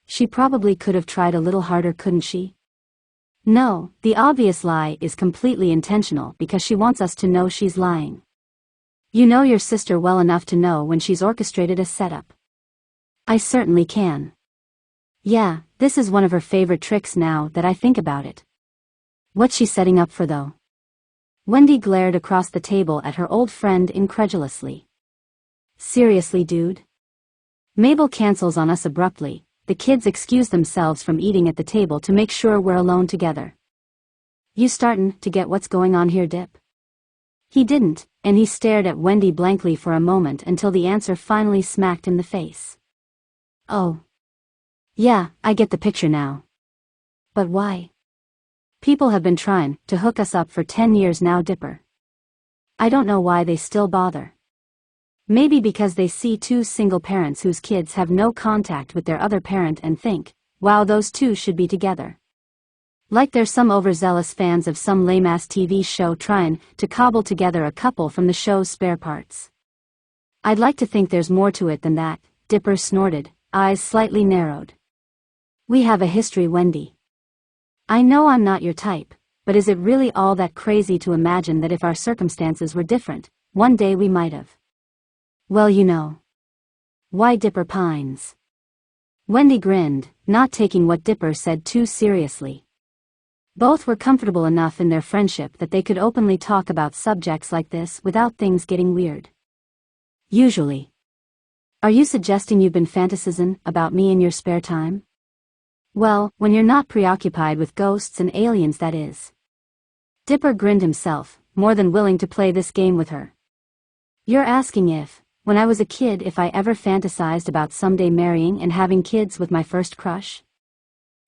She probably could have tried a little harder, couldn't she? No, the obvious lie is completely intentional because she wants us to know she's lying. You know your sister well enough to know when she's orchestrated a setup. "I certainly can. Yeah, this is one of her favorite tricks now that I think about it." "What's she setting up for though?" Wendy glared across the table at her old friend incredulously. "Seriously, dude? Mabel cancels on us abruptly. The kids excuse themselves from eating at the table to make sure we're alone together. You startin' to get what's going on here, Dip?" He didn't, and he stared at Wendy blankly for a moment until the answer finally smacked in the face. "Oh. Yeah, I get the picture now. But why? People have been trying to hook us up for 10 years now, Dipper. I don't know why they still bother. Maybe because they see 2 single parents whose kids have no contact with their other parent and think, wow, those 2 should be together. Like they're some overzealous fans of some lame-ass TV show trying to cobble together a couple from the show's spare parts. I'd like to think there's more to it than that, Dipper snorted, eyes slightly narrowed. We have a history, Wendy. I know I'm not your type, but is it really all that crazy to imagine that if our circumstances were different, one day we might have? Well, you know. Why Dipper pines? Wendy grinned, not taking what Dipper said too seriously. Both were comfortable enough in their friendship that they could openly talk about subjects like this without things getting weird. Usually. Are you suggesting you've been fantasizing about me in your spare time? Well, when you're not preoccupied with ghosts and aliens, that is. Dipper grinned himself, more than willing to play this game with her. You're asking if, when I was a kid, if I ever fantasized about someday marrying and having kids with my first crush?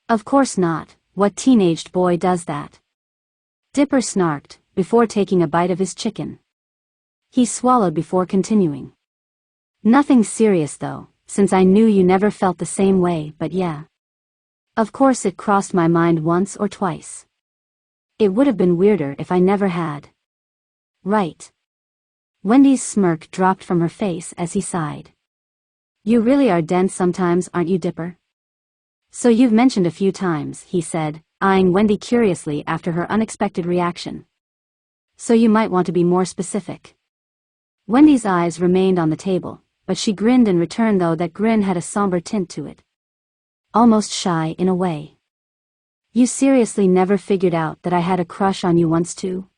Of course not. What teenaged boy does that? Dipper snarked, before taking a bite of his chicken. He swallowed before continuing. Nothing serious though, since I knew you never felt the same way, but yeah. Of course it crossed my mind once or twice. It would have been weirder if I never had. Right. Wendy's smirk dropped from her face as he sighed. You really are dense sometimes, aren't you, Dipper? So you've mentioned a few times, he said, eyeing Wendy curiously after her unexpected reaction. So you might want to be more specific. Wendy's eyes remained on the table, but she grinned in return, though that grin had a somber tint to it. Almost shy in a way. You seriously never figured out that I had a crush on you once too?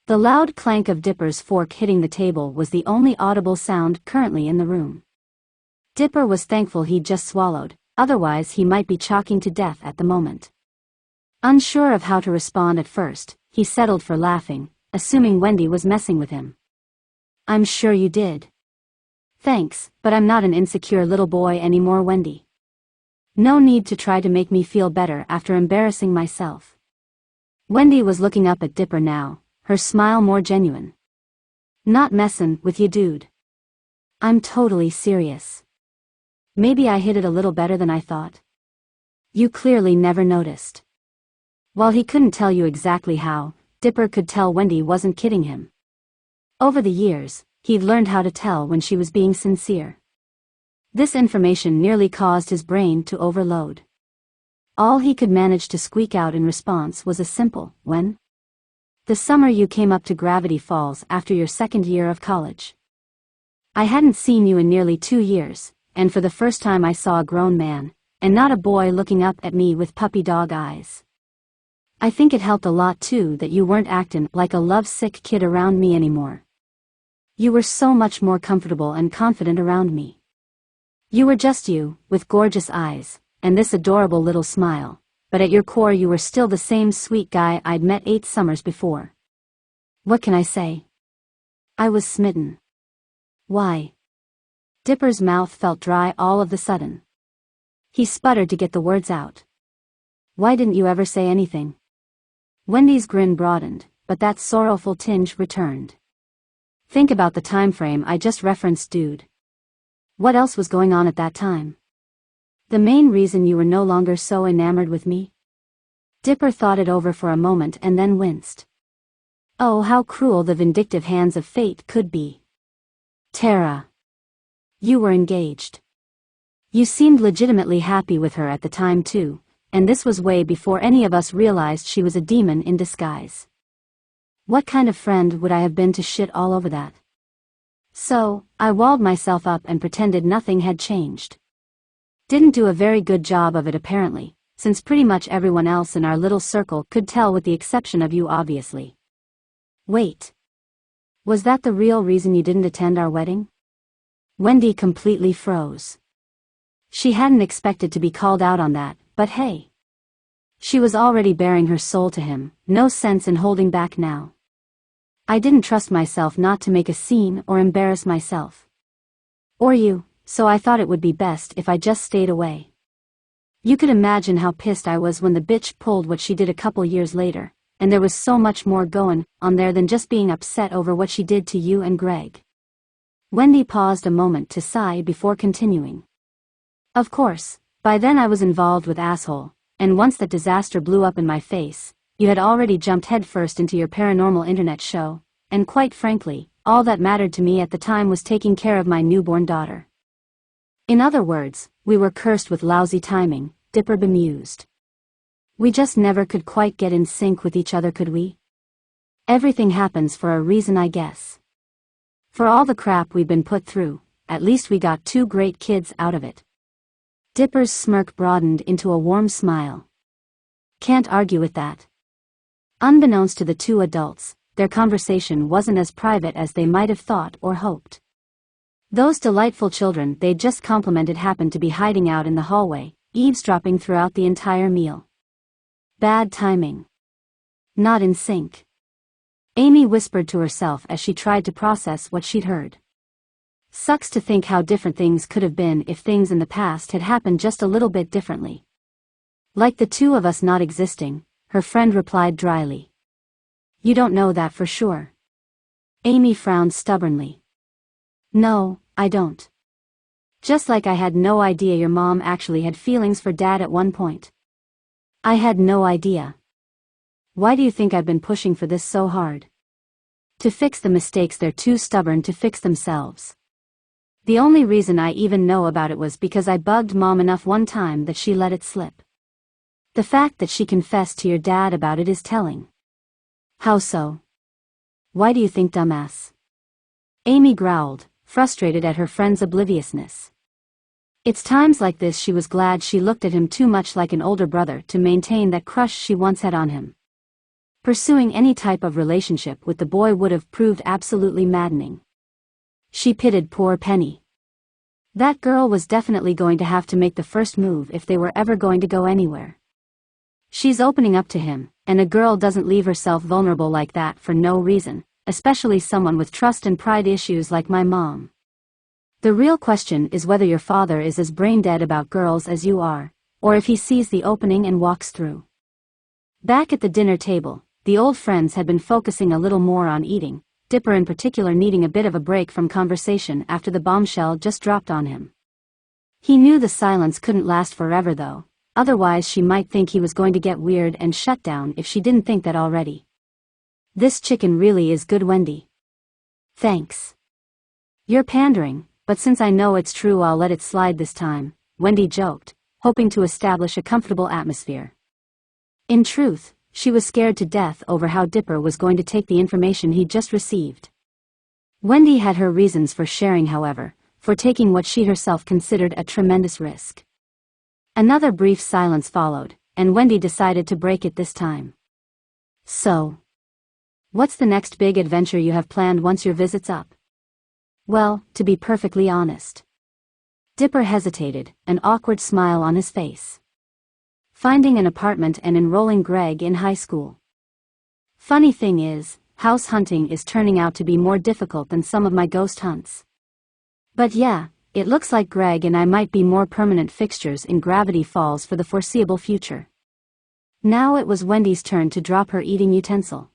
The loud clank of Dipper's fork hitting the table was the only audible sound currently in the room. Dipper was thankful he'd just swallowed, otherwise he might be choking to death at the moment. Unsure of how to respond at first, he settled for laughing, assuming Wendy was messing with him. I'm sure you did. Thanks, but I'm not an insecure little boy anymore, Wendy. No need to try to make me feel better after embarrassing myself. Wendy was looking up at Dipper now, her smile more genuine. Not messin' with you, dude. I'm totally serious. Maybe I hit it a little better than I thought. You clearly never noticed. While he couldn't tell you exactly how, Dipper could tell Wendy wasn't kidding him. Over the years, he'd learned how to tell when she was being sincere. This information nearly caused his brain to overload. All he could manage to squeak out in response was a simple, when? The summer you came up to Gravity Falls after your second year of college. I hadn't seen you in nearly 2 years, and for the first time I saw a grown man, and not a boy looking up at me with puppy dog eyes. I think it helped a lot too that you weren't acting like a lovesick kid around me anymore. You were so much more comfortable and confident around me. You were just you, with gorgeous eyes, and this adorable little smile, but at your core you were still the same sweet guy I'd met 8 summers before. What can I say? I was smitten. Why? Dipper's mouth felt dry all of the sudden. He sputtered to get the words out. Why didn't you ever say anything? Wendy's grin broadened, but that sorrowful tinge returned. Think about the time frame I just referenced, dude. What else was going on at that time? The main reason you were no longer so enamored with me? Dipper thought it over for a moment and then winced. Oh, how cruel the vindictive hands of fate could be. Tara. You were engaged. You seemed legitimately happy with her at the time too, and this was way before any of us realized she was a demon in disguise. What kind of friend would I have been to shit all over that? So, I walled myself up and pretended nothing had changed. Didn't do a very good job of it apparently, since pretty much everyone else in our little circle could tell with the exception of you obviously. Wait. Was that the real reason you didn't attend our wedding? Wendy completely froze. She hadn't expected to be called out on that, but hey. She was already bearing her soul to him, no sense in holding back now. I didn't trust myself not to make a scene or embarrass myself. Or you, so I thought it would be best if I just stayed away. You could imagine how pissed I was when the bitch pulled what she did a couple years later, and there was so much more going on there than just being upset over what she did to you and Greg. Wendy paused a moment to sigh before continuing. Of course, by then I was involved with asshole, and once that disaster blew up in my face, you had already jumped headfirst into your paranormal internet show, and quite frankly, all that mattered to me at the time was taking care of my newborn daughter. In other words, we were cursed with lousy timing, Dipper bemused. We just never could quite get in sync with each other, could we? Everything happens for a reason, I guess. For all the crap we've been put through, at least we got two great kids out of it. Dipper's smirk broadened into a warm smile. Can't argue with that. Unbeknownst to the two adults, their conversation wasn't as private as they might have thought or hoped. Those delightful children they'd just complimented happened to be hiding out in the hallway, eavesdropping throughout the entire meal. Bad timing. Not in sync. Amy whispered to herself as she tried to process what she'd heard. Sucks to think how different things could have been if things in the past had happened just a little bit differently. Like the two of us not existing, her friend replied dryly. You don't know that for sure. Amy frowned stubbornly. No, I don't. Just like I had no idea your mom actually had feelings for Dad at one point. I had no idea. Why do you think I've been pushing for this so hard? To fix the mistakes they're too stubborn to fix themselves. The only reason I even know about it was because I bugged Mom enough one time that she let it slip. The fact that she confessed to your dad about it is telling. How so? Why do you think, dumbass? Amy growled, frustrated at her friend's obliviousness. It's times like this she was glad she looked at him too much like an older brother to maintain that crush she once had on him. Pursuing any type of relationship with the boy would have proved absolutely maddening. She pitied poor Penny. That girl was definitely going to have to make the first move if they were ever going to go anywhere. She's opening up to him, and a girl doesn't leave herself vulnerable like that for no reason, especially someone with trust and pride issues like my mom. The real question is whether your father is as brain-dead about girls as you are, or if he sees the opening and walks through. Back at the dinner table, the old friends had been focusing a little more on eating, Dipper in particular needing a bit of a break from conversation after the bombshell just dropped on him. He knew the silence couldn't last forever though, otherwise she might think he was going to get weird and shut down if she didn't think that already. This chicken really is good, Wendy. Thanks. You're pandering, but since I know it's true I'll let it slide this time, Wendy joked, hoping to establish a comfortable atmosphere. In truth, she was scared to death over how Dipper was going to take the information he'd just received. Wendy had her reasons for sharing, however, for taking what she herself considered a tremendous risk. Another brief silence followed, and Wendy decided to break it this time. So, what's the next big adventure you have planned once your visit's up? Well, to be perfectly honest. Dipper hesitated, an awkward smile on his face. Finding an apartment and enrolling Greg in high school. Funny thing is, house hunting is turning out to be more difficult than some of my ghost hunts. But yeah, it looks like Greg and I might be more permanent fixtures in Gravity Falls for the foreseeable future. Now it was Wendy's turn to drop her eating utensil.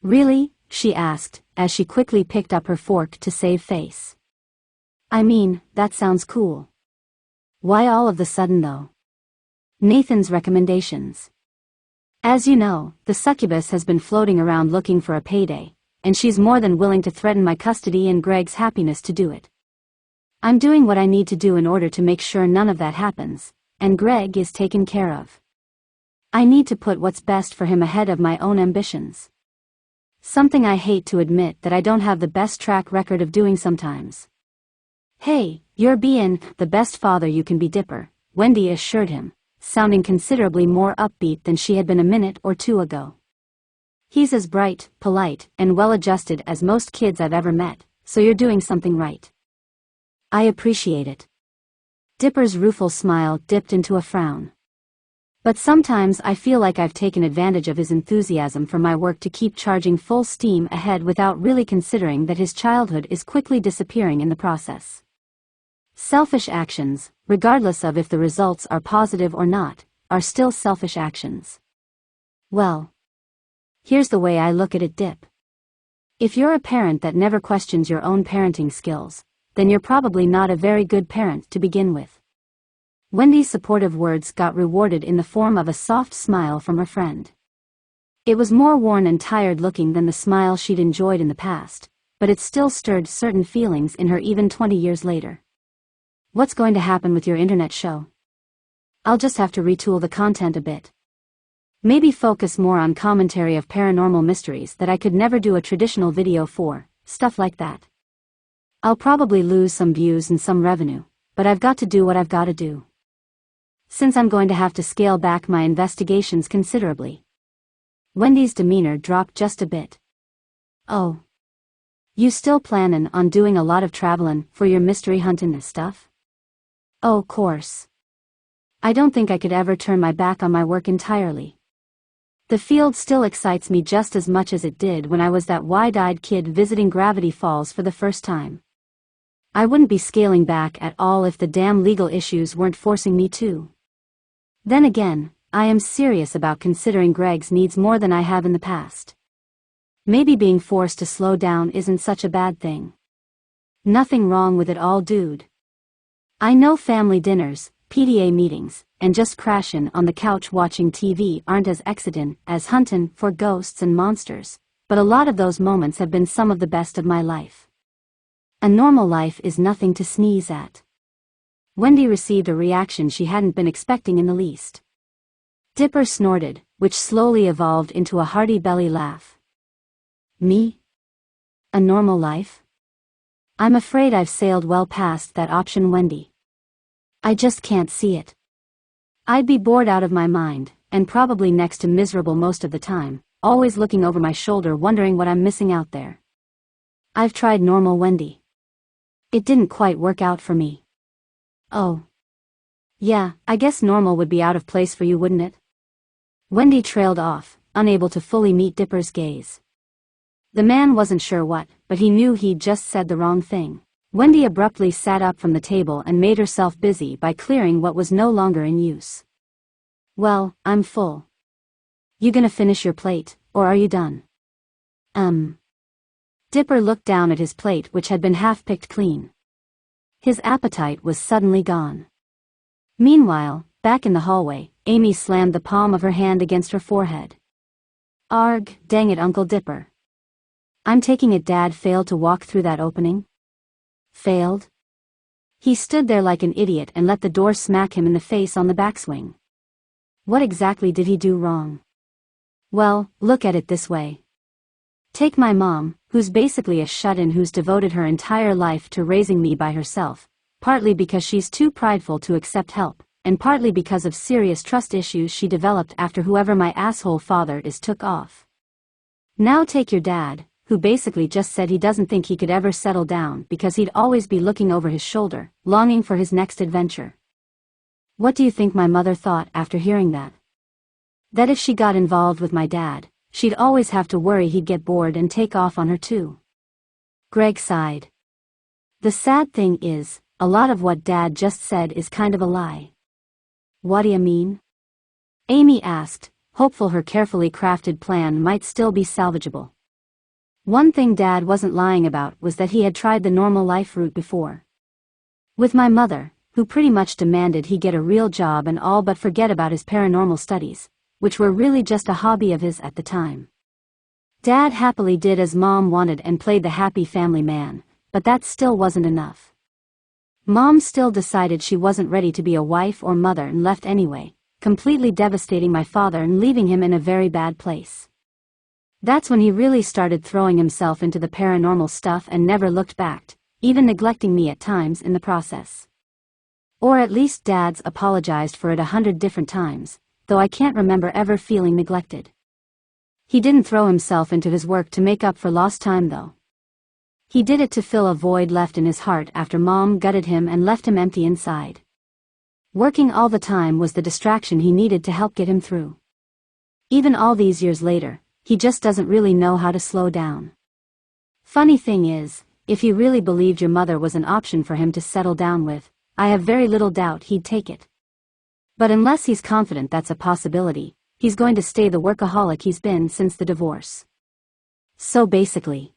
Really? She asked, as she quickly picked up her fork to save face. I mean, that sounds cool. Why all of the sudden though? Nathan's recommendations. As you know, the succubus has been floating around looking for a payday, and she's more than willing to threaten my custody and Greg's happiness to do it. I'm doing what I need to do in order to make sure none of that happens, and Greg is taken care of. I need to put what's best for him ahead of my own ambitions. Something I hate to admit that I don't have the best track record of doing sometimes. Hey, you're being the best father you can be, Dipper, Wendy assured him, sounding considerably more upbeat than she had been a minute or two ago. He's as bright, polite, and well-adjusted as most kids I've ever met, so you're doing something right. I appreciate it. Dipper's rueful smile dipped into a frown. But sometimes I feel like I've taken advantage of his enthusiasm for my work to keep charging full steam ahead without really considering that his childhood is quickly disappearing in the process. Selfish actions, regardless of if the results are positive or not, are still selfish actions. Well, here's the way I look at it, Dip. If you're a parent that never questions your own parenting skills, then you're probably not a very good parent to begin with. Wendy's supportive words got rewarded in the form of a soft smile from her friend. It was more worn and tired looking than the smile she'd enjoyed in the past, but it still stirred certain feelings in her even 20 years later. What's going to happen with your internet show? I'll just have to retool the content a bit. Maybe focus more on commentary of paranormal mysteries that I could never do a traditional video for, stuff like that. I'll probably lose some views and some revenue, but I've got to do what I've got to do. Since I'm going to have to scale back my investigations considerably. Wendy's demeanor dropped just a bit. Oh. You still plannin' on doing a lot of travelin' for your mystery huntin' and stuff? Oh, course. I don't think I could ever turn my back on my work entirely. The field still excites me just as much as it did when I was that wide-eyed kid visiting Gravity Falls for the first time. I wouldn't be scaling back at all if the damn legal issues weren't forcing me to. Then again, I am serious about considering Greg's needs more than I have in the past. Maybe being forced to slow down isn't such a bad thing. Nothing wrong with it all, dude. I know family dinners, PTA meetings, and just crashin' on the couch watching TV aren't as exciting as huntin' for ghosts and monsters, but a lot of those moments have been some of the best of my life. A normal life is nothing to sneeze at. Wendy received a reaction she hadn't been expecting in the least. Dipper snorted, which slowly evolved into a hearty belly laugh. Me? A normal life? I'm afraid I've sailed well past that option, Wendy. I just can't see it. I'd be bored out of my mind, and probably next to miserable most of the time, always looking over my shoulder wondering what I'm missing out there. I've tried normal, Wendy. It didn't quite work out for me. Oh. Yeah, I guess normal would be out of place for you, wouldn't it? Wendy trailed off, unable to fully meet Dipper's gaze. The man wasn't sure what, but he knew he'd just said the wrong thing. Wendy abruptly sat up from the table and made herself busy by clearing what was no longer in use. Well, I'm full. You gonna finish your plate, or are you done? Dipper looked down at his plate, which had been half picked clean. His appetite was suddenly gone. Meanwhile, back in the hallway, Amy slammed the palm of her hand against her forehead. Arg, dang it, Uncle Dipper. I'm taking it Dad failed to walk through that opening? Failed? He stood there like an idiot and let the door smack him in the face on the backswing. What exactly did he do wrong? Well, look at it this way. Take my mom, who's basically a shut-in who's devoted her entire life to raising me by herself, partly because she's too prideful to accept help, and partly because of serious trust issues she developed after whoever my asshole father is took off. Now take your dad, who basically just said he doesn't think he could ever settle down because he'd always be looking over his shoulder, longing for his next adventure. What do you think my mother thought after hearing that? That if she got involved with my dad, she'd always have to worry he'd get bored and take off on her too. Greg sighed. The sad thing is, a lot of what Dad just said is kind of a lie. What do you mean? Amy asked, hopeful her carefully crafted plan might still be salvageable. One thing Dad wasn't lying about was that he had tried the normal life route before. With my mother, who pretty much demanded he get a real job and all but forget about his paranormal studies, which were really just a hobby of his at the time. Dad happily did as Mom wanted and played the happy family man, but that still wasn't enough. Mom still decided she wasn't ready to be a wife or mother and left anyway, completely devastating my father and leaving him in a very bad place. That's when he really started throwing himself into the paranormal stuff and never looked back, even neglecting me at times in the process. Or at least Dad's apologized for it 100 different times, though I can't remember ever feeling neglected. He didn't throw himself into his work to make up for lost time though. He did it to fill a void left in his heart after Mom gutted him and left him empty inside. Working all the time was the distraction he needed to help get him through. Even all these years later, he just doesn't really know how to slow down. Funny thing is, if he really believed your mother was an option for him to settle down with, I have very little doubt he'd take it. But unless he's confident that's a possibility, he's going to stay the workaholic he's been since the divorce. So basically,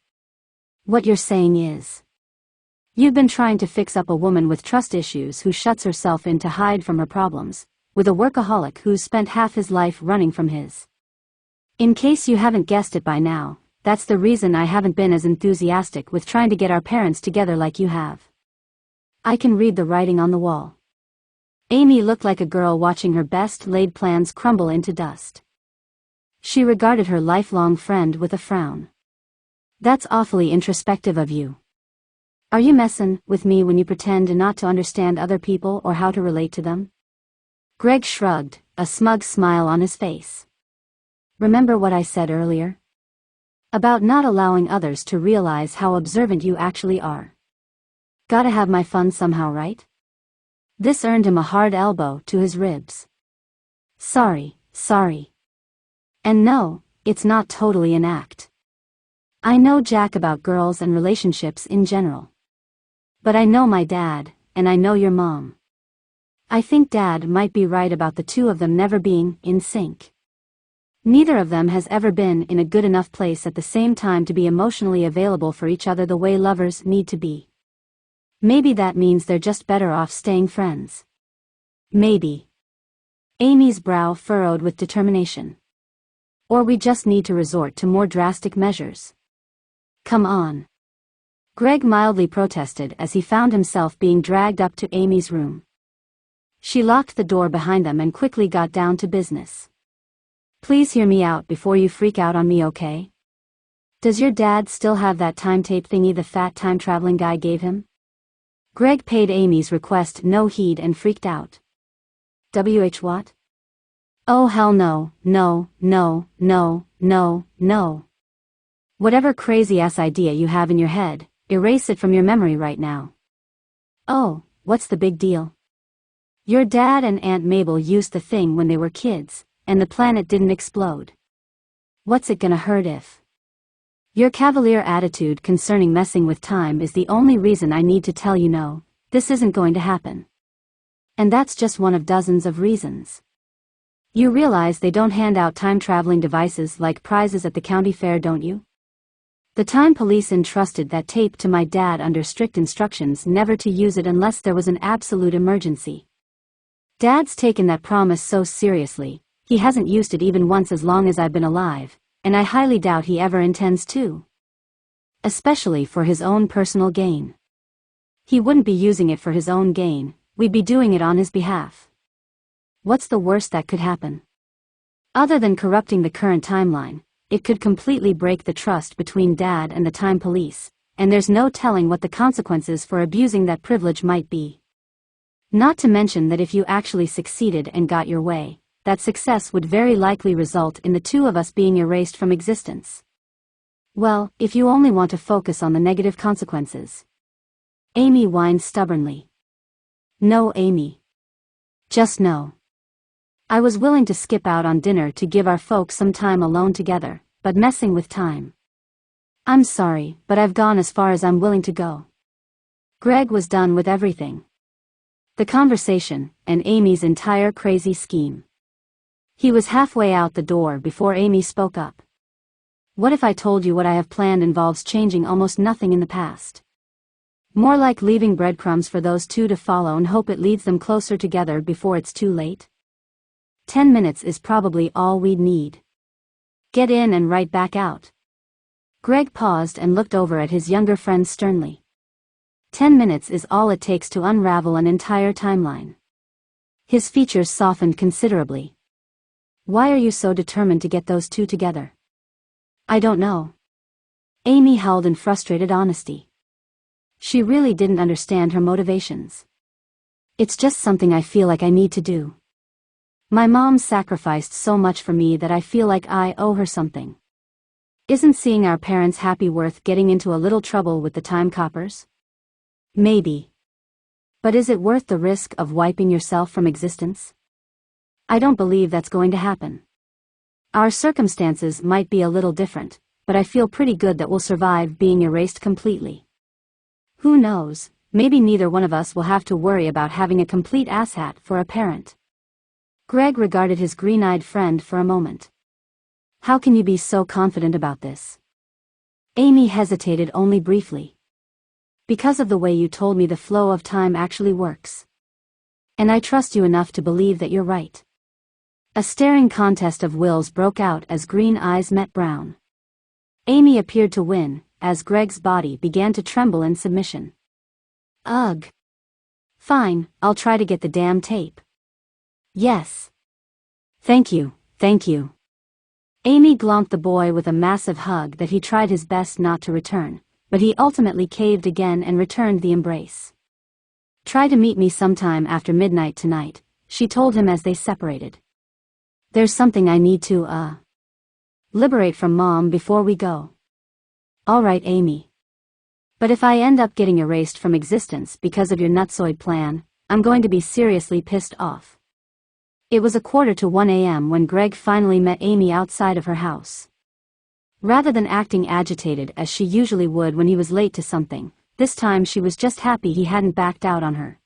what you're saying is, You've been trying to fix up a woman with trust issues who shuts herself in to hide from her problems, with a workaholic who's spent half his life running from his. In case you haven't guessed it by now, that's the reason I haven't been as enthusiastic with trying to get our parents together like you have. I can read the writing on the wall. Amy looked like a girl watching her best-laid plans crumble into dust. She regarded her lifelong friend with a frown. That's awfully introspective of you. Are you messin' with me when you pretend not to understand other people or how to relate to them? Greg shrugged, a smug smile on his face. Remember what I said earlier? About not allowing others to realize how observant you actually are. Gotta have my fun somehow, right? This earned him a hard elbow to his ribs. Sorry. And no, it's not totally an act. I know jack about girls and relationships in general. But I know my dad, and I know your mom. I think Dad might be right about the two of them never being in sync. Neither of them has ever been in a good enough place at the same time to be emotionally available for each other the way lovers need to be. Maybe that means they're just better off staying friends. Maybe. Amy's brow furrowed with determination. Or we just need to resort to more drastic measures. Come on. Greg mildly protested as he found himself being dragged up to Amy's room. She locked the door behind them and quickly got down to business. Please hear me out before you freak out on me, okay? Does your dad still have that time tape thingy the fat time-traveling guy gave him? Greg paid Amy's request no heed and freaked out. What? Oh hell no. Whatever crazy-ass idea you have in your head, erase it from your memory right now. Oh, what's the big deal? Your dad and Aunt Mabel used the thing when they were kids, and the planet didn't explode. What's it gonna hurt if? Your cavalier attitude concerning messing with time is the only reason I need to tell you no, this isn't going to happen. And that's just one of dozens of reasons. You realize they don't hand out time-traveling devices like prizes at the county fair, don't you? The time police entrusted that tape to my dad under strict instructions never to use it unless there was an absolute emergency. Dad's taken that promise so seriously, he hasn't used it even once as long as I've been alive, and I highly doubt he ever intends to. Especially for his own personal gain. He wouldn't be using it for his own gain, we'd be doing it on his behalf. What's the worst that could happen? Other than corrupting the current timeline, it could completely break the trust between Dad and the time police, and there's no telling what the consequences for abusing that privilege might be. Not to mention that if you actually succeeded and got your way, that success would very likely result in the two of us being erased from existence. Well, if you only want to focus on the negative consequences. Amy whined stubbornly. No, Amy. Just no. I was willing to skip out on dinner to give our folks some time alone together, but messing with time. I'm sorry, but I've gone as far as I'm willing to go. Greg was done with everything. The conversation, and Amy's entire crazy scheme. He was halfway out the door before Amy spoke up. What if I told you what I have planned involves changing almost nothing in the past? More like leaving breadcrumbs for those two to follow and hope it leads them closer together before it's too late? 10 minutes is probably all we'd need. Get in and right back out. Greg paused and looked over at his younger friend sternly. 10 minutes is all it takes to unravel an entire timeline. His features softened considerably. Why are you so determined to get those two together? I don't know. Amy howled in frustrated honesty. She really didn't understand her motivations. It's just something I feel like I need to do. My mom sacrificed so much for me that I feel like I owe her something. Isn't seeing our parents happy worth getting into a little trouble with the time coppers? Maybe. But is it worth the risk of wiping yourself from existence? I don't believe that's going to happen. Our circumstances might be a little different, but I feel pretty good that we'll survive being erased completely. Who knows, maybe neither one of us will have to worry about having a complete asshat for a parent. Greg regarded his green-eyed friend for a moment. How can you be so confident about this? Amy hesitated only briefly. Because of the way you told me the flow of time actually works. And I trust you enough to believe that you're right. A staring contest of wills broke out as green eyes met brown. Amy appeared to win, as Greg's body began to tremble in submission. Ugh. Fine, I'll try to get the damn tape. Yes. Thank you, thank you. Amy glonked the boy with a massive hug that he tried his best not to return, but he ultimately caved again and returned the embrace. Try to meet me sometime after midnight tonight, she told him as they separated. There's something I need to, liberate from Mom before we go. All right, Amy. But if I end up getting erased from existence because of your nutsoid plan, I'm going to be seriously pissed off. It was 1:45 a.m. when Greg finally met Amy outside of her house. Rather than acting agitated as she usually would when he was late to something, this time she was just happy he hadn't backed out on her.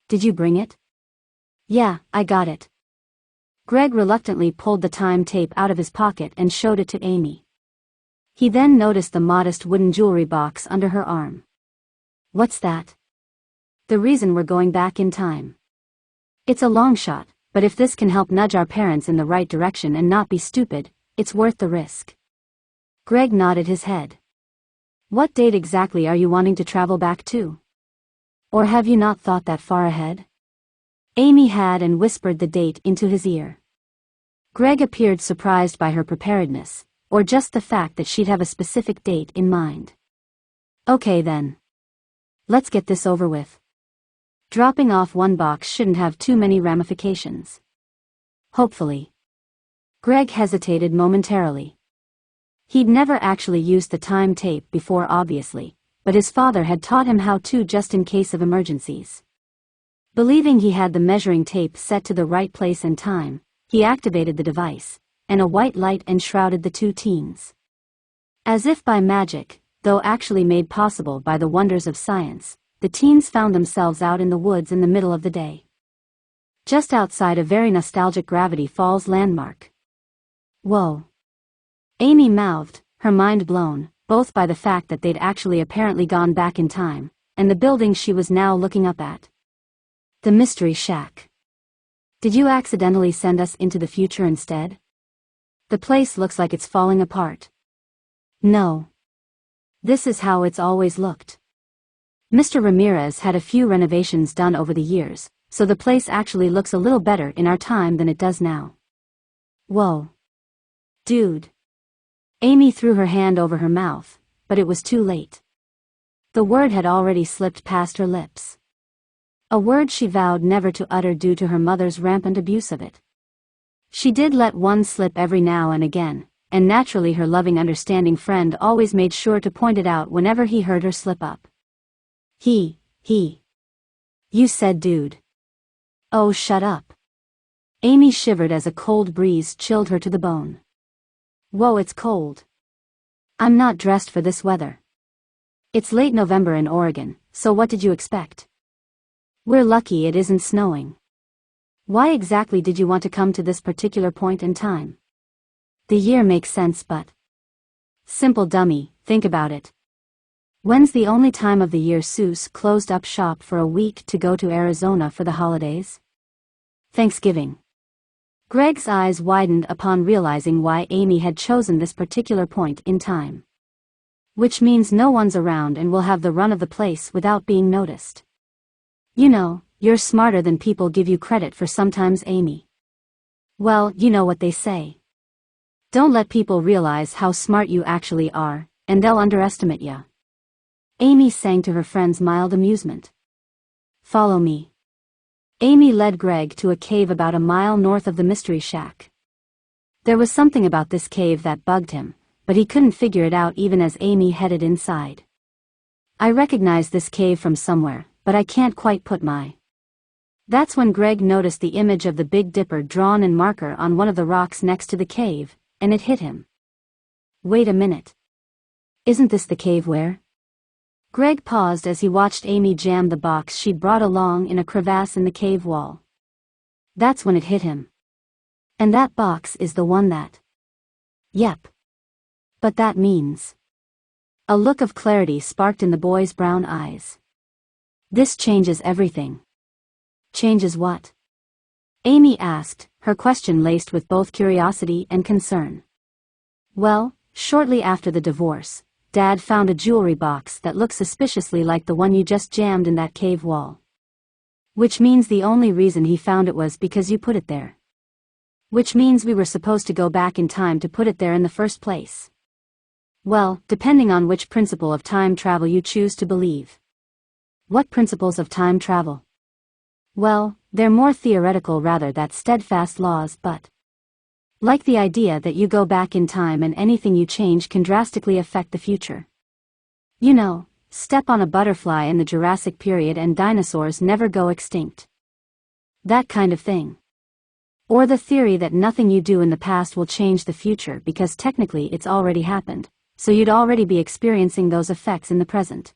Did you bring it? Yeah, I got it. Greg reluctantly pulled the time tape out of his pocket and showed it to Amy. He then noticed the modest wooden jewelry box under her arm. What's that? The reason we're going back in time. It's a long shot, but if this can help nudge our parents in the right direction and not be stupid, it's worth the risk. Greg nodded his head. What date exactly are you wanting to travel back to? Or have you not thought that far ahead? Amy had and whispered the date into his ear. Greg appeared surprised by her preparedness, or just the fact that she'd have a specific date in mind. Okay then. Let's get this over with. Dropping off one box shouldn't have too many ramifications. Hopefully. Greg hesitated momentarily. He'd never actually used the time tape before obviously, but his father had taught him how to just in case of emergencies. Believing he had the measuring tape set to the right place and time, he activated the device, and a white light enshrouded the two teens. As if by magic, though actually made possible by the wonders of science, the teens found themselves out in the woods in the middle of the day. Just outside a very nostalgic Gravity Falls landmark. Whoa. Amy mouthed, her mind blown, both by the fact that they'd actually apparently gone back in time, and the building she was now looking up at. The Mystery Shack. Did you accidentally send us into the future instead? The place looks like it's falling apart. No. This is how it's always looked. Mr. Ramirez had a few renovations done over the years, so the place actually looks a little better in our time than it does now. Whoa. Dude. Amy threw her hand over her mouth, but it was too late. The word had already slipped past her lips. A word she vowed never to utter due to her mother's rampant abuse of it. She did let one slip every now and again, and naturally her loving understanding friend always made sure to point it out whenever he heard her slip up. He. You said dude. Oh, shut up. Amy shivered as a cold breeze chilled her to the bone. Whoa, it's cold. I'm not dressed for this weather. It's late November in Oregon, so what did you expect? We're lucky it isn't snowing. Why exactly did you want to come to this particular point in time? The year makes sense, but... Simple dummy, think about it. When's the only time of the year Seuss closed up shop for a week to go to Arizona for the holidays? Thanksgiving. Greg's eyes widened upon realizing why Amy had chosen this particular point in time. Which means no one's around and will have the run of the place without being noticed. You know, you're smarter than people give you credit for sometimes, Amy. Well, you know what they say. Don't let people realize how smart you actually are, and they'll underestimate ya. Amy sang to her friend's mild amusement. Follow me. Amy led Greg to a cave about a mile north of the Mystery Shack. There was something about this cave that bugged him, but he couldn't figure it out even as Amy headed inside. I recognize this cave from somewhere, but I can't quite put my... That's when Greg noticed the image of the Big Dipper drawn in marker on one of the rocks next to the cave, and it hit him. Wait a minute. Isn't this the cave where... Greg paused as he watched Amy jam the box she'd brought along in a crevasse in the cave wall. That's when it hit him. And that box is the one that... Yep. But that means... A look of clarity sparked in the boy's brown eyes. This changes everything. Changes what? Amy asked, her question laced with both curiosity and concern. Well, shortly after the divorce, Dad found a jewelry box that looked suspiciously like the one you just jammed in that cave wall. Which means the only reason he found it was because you put it there. Which means we were supposed to go back in time to put it there in the first place. Well, depending on which principle of time travel you choose to believe. What principles of time travel? Well, they're more theoretical rather than steadfast laws, but like the idea that you go back in time and anything you change can drastically affect the future. You know, step on a butterfly in the Jurassic period and dinosaurs never go extinct. That kind of thing. Or the theory that nothing you do in the past will change the future because technically it's already happened, so you'd already be experiencing those effects in the present.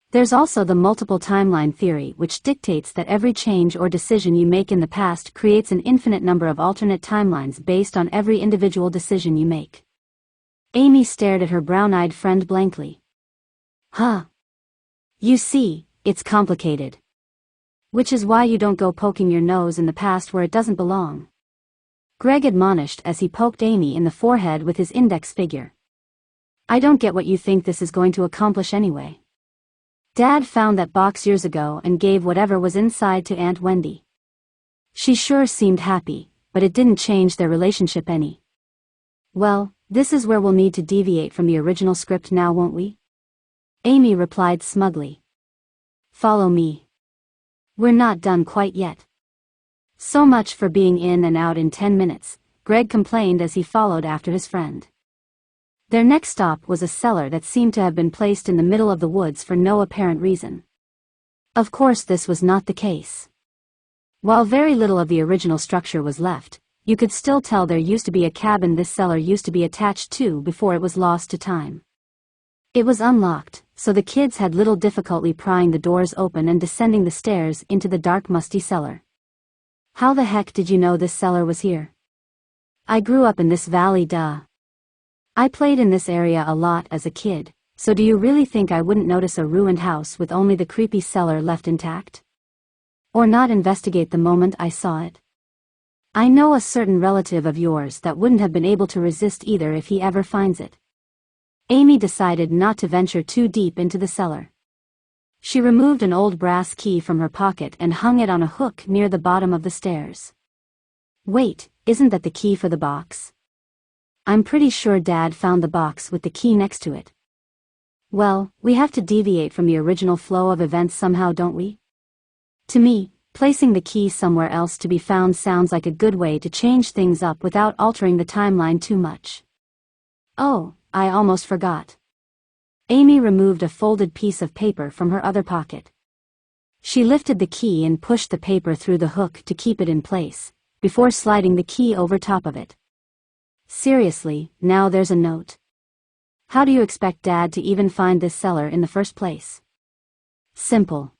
There's also the multiple timeline theory, which dictates that every change or decision you make in the past creates an infinite number of alternate timelines based on every individual decision you make. Amy stared at her brown-eyed friend blankly. Huh. You see, it's complicated. Which is why you don't go poking your nose in the past where it doesn't belong. Greg admonished as he poked Amy in the forehead with his index finger. I don't get what you think this is going to accomplish anyway. Dad found that box years ago and gave whatever was inside to Aunt Wendy. She sure seemed happy, but it didn't change their relationship any. Well, this is where we'll need to deviate from the original script now, won't we? Amy replied smugly. Follow me. We're not done quite yet. So much for being in and out in 10 minutes, Greg complained as he followed after his friend. Their next stop was a cellar that seemed to have been placed in the middle of the woods for no apparent reason. Of course, this was not the case. While very little of the original structure was left, you could still tell there used to be a cabin this cellar used to be attached to before it was lost to time. It was unlocked, so the kids had little difficulty prying the doors open and descending the stairs into the dark, musty cellar. How the heck did you know this cellar was here? I grew up in this valley, duh. I played in this area a lot as a kid, so do you really think I wouldn't notice a ruined house with only the creepy cellar left intact? Or not investigate the moment I saw it? I know a certain relative of yours that wouldn't have been able to resist either if he ever finds it. Amy decided not to venture too deep into the cellar. She removed an old brass key from her pocket and hung it on a hook near the bottom of the stairs. Wait, isn't that the key for the box? I'm pretty sure Dad found the box with the key next to it. Well, we have to deviate from the original flow of events somehow, don't we? To me, placing the key somewhere else to be found sounds like a good way to change things up without altering the timeline too much. Oh, I almost forgot. Amy removed a folded piece of paper from her other pocket. She lifted the key and pushed the paper through the hook to keep it in place, before sliding the key over top of it. Seriously, now there's a note. How do you expect Dad to even find this cellar in the first place? Simple.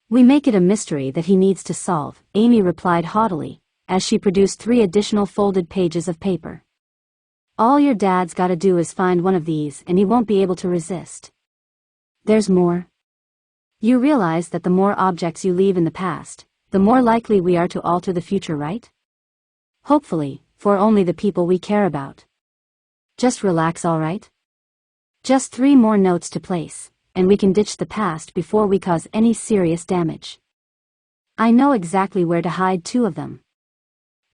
We make it a mystery that he needs to solve, Amy replied haughtily, as she produced 3 additional folded pages of paper. All your dad's gotta do is find one of these and he won't be able to resist. There's more. You realize that the more objects you leave in the past, the more likely we are to alter the future, right? Hopefully, for only the people we care about. Just relax, alright? Just 3 more notes to place, and we can ditch the past before we cause any serious damage. I know exactly where to hide 2 of them.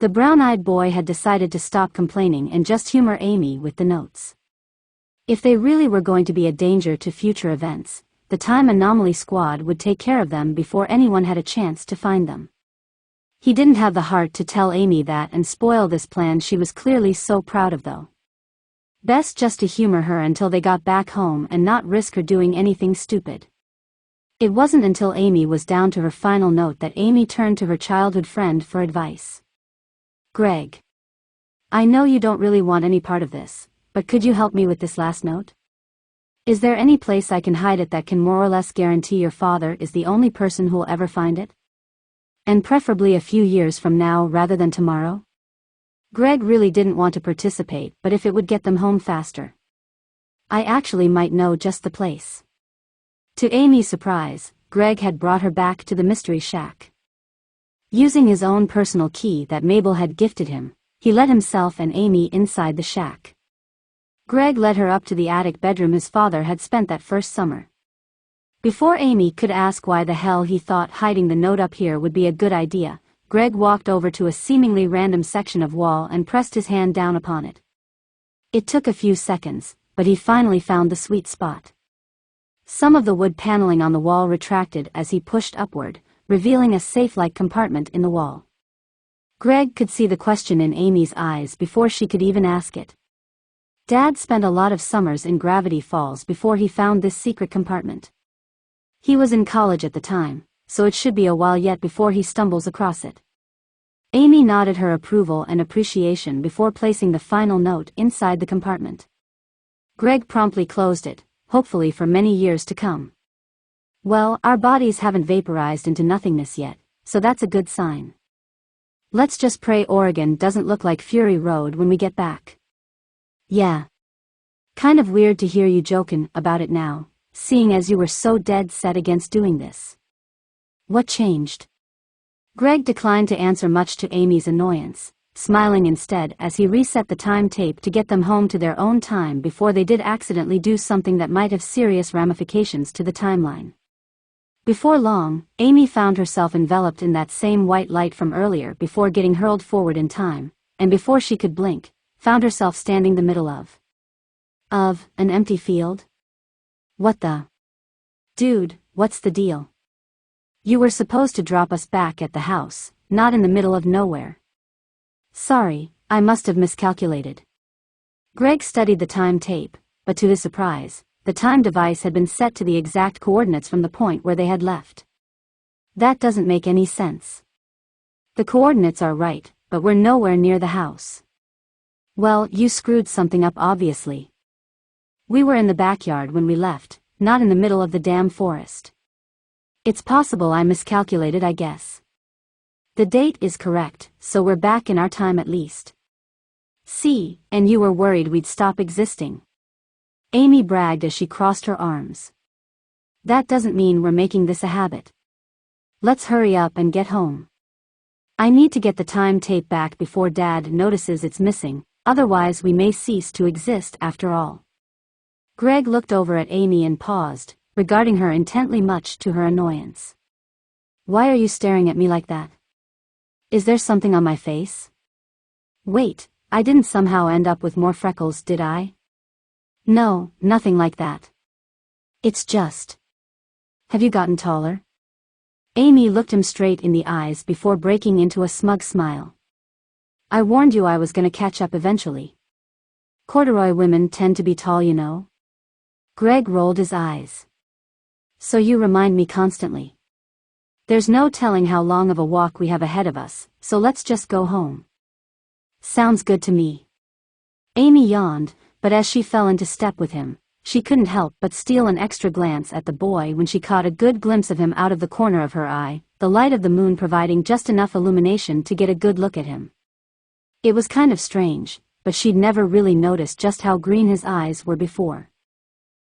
The brown-eyed boy had decided to stop complaining and just humor Amy with the notes. If they really were going to be a danger to future events, the Time Anomaly Squad would take care of them before anyone had a chance to find them. He didn't have the heart to tell Amy that and spoil this plan she was clearly so proud of, though. Best just to humor her until they got back home and not risk her doing anything stupid. It wasn't until Amy was down to her final note that Amy turned to her childhood friend for advice. Greg. I know you don't really want any part of this, but could you help me with this last note? Is there any place I can hide it that can more or less guarantee your father is the only person who'll ever find it? And preferably a few years from now rather than tomorrow? Greg really didn't want to participate, but if it would get them home faster. I actually might know just the place. To Amy's surprise, Greg had brought her back to the mystery shack. Using his own personal key that Mabel had gifted him, he let himself and Amy inside the shack. Greg led her up to the attic bedroom his father had spent that first summer. Before Amy could ask why the hell he thought hiding the note up here would be a good idea, Greg walked over to a seemingly random section of wall and pressed his hand down upon it. It took a few seconds, but he finally found the sweet spot. Some of the wood paneling on the wall retracted as he pushed upward, revealing a safe-like compartment in the wall. Greg could see the question in Amy's eyes before she could even ask it. Dad spent a lot of summers in Gravity Falls before he found this secret compartment. He was in college at the time, so it should be a while yet before he stumbles across it. Amy nodded her approval and appreciation before placing the final note inside the compartment. Greg promptly closed it, hopefully for many years to come. Well, our bodies haven't vaporized into nothingness yet, so that's a good sign. Let's just pray Oregon doesn't look like Fury Road when we get back. Yeah. Kind of weird to hear you joking about it now, seeing as you were so dead set against doing this. What changed? Greg declined to answer, much to Amy's annoyance, smiling instead as he reset the time tape to get them home to their own time before they did accidentally do something that might have serious ramifications to the timeline. Before long, Amy found herself enveloped in that same white light from earlier before getting hurled forward in time, and before she could blink, found herself standing in the middle of an empty field? What the? Dude, what's the deal? You were supposed to drop us back at the house, not in the middle of nowhere. Sorry, I must have miscalculated. Greg studied the time tape, but to his surprise, the time device had been set to the exact coordinates from the point where they had left. That doesn't make any sense. The coordinates are right, but we're nowhere near the house. Well, you screwed something up obviously. We were in the backyard when we left, not in the middle of the damn forest. It's possible I miscalculated, I guess. The date is correct, so we're back in our time at least. See, and you were worried we'd stop existing. Amy bragged as she crossed her arms. That doesn't mean we're making this a habit. Let's hurry up and get home. I need to get the time tape back before Dad notices it's missing, otherwise we may cease to exist after all. Greg looked over at Amy and paused, regarding her intently, much to her annoyance. Why are you staring at me like that? Is there something on my face? Wait, I didn't somehow end up with more freckles, did I? No, nothing like that. It's just... Have you gotten taller? Amy looked him straight in the eyes before breaking into a smug smile. I warned you I was gonna catch up eventually. Corduroy women tend to be tall, you know. Greg rolled his eyes. So you remind me constantly. There's no telling how long of a walk we have ahead of us, so let's just go home. Sounds good to me. Amy yawned, but as she fell into step with him, she couldn't help but steal an extra glance at the boy when she caught a good glimpse of him out of the corner of her eye, the light of the moon providing just enough illumination to get a good look at him. It was kind of strange, but she'd never really noticed just how green his eyes were before.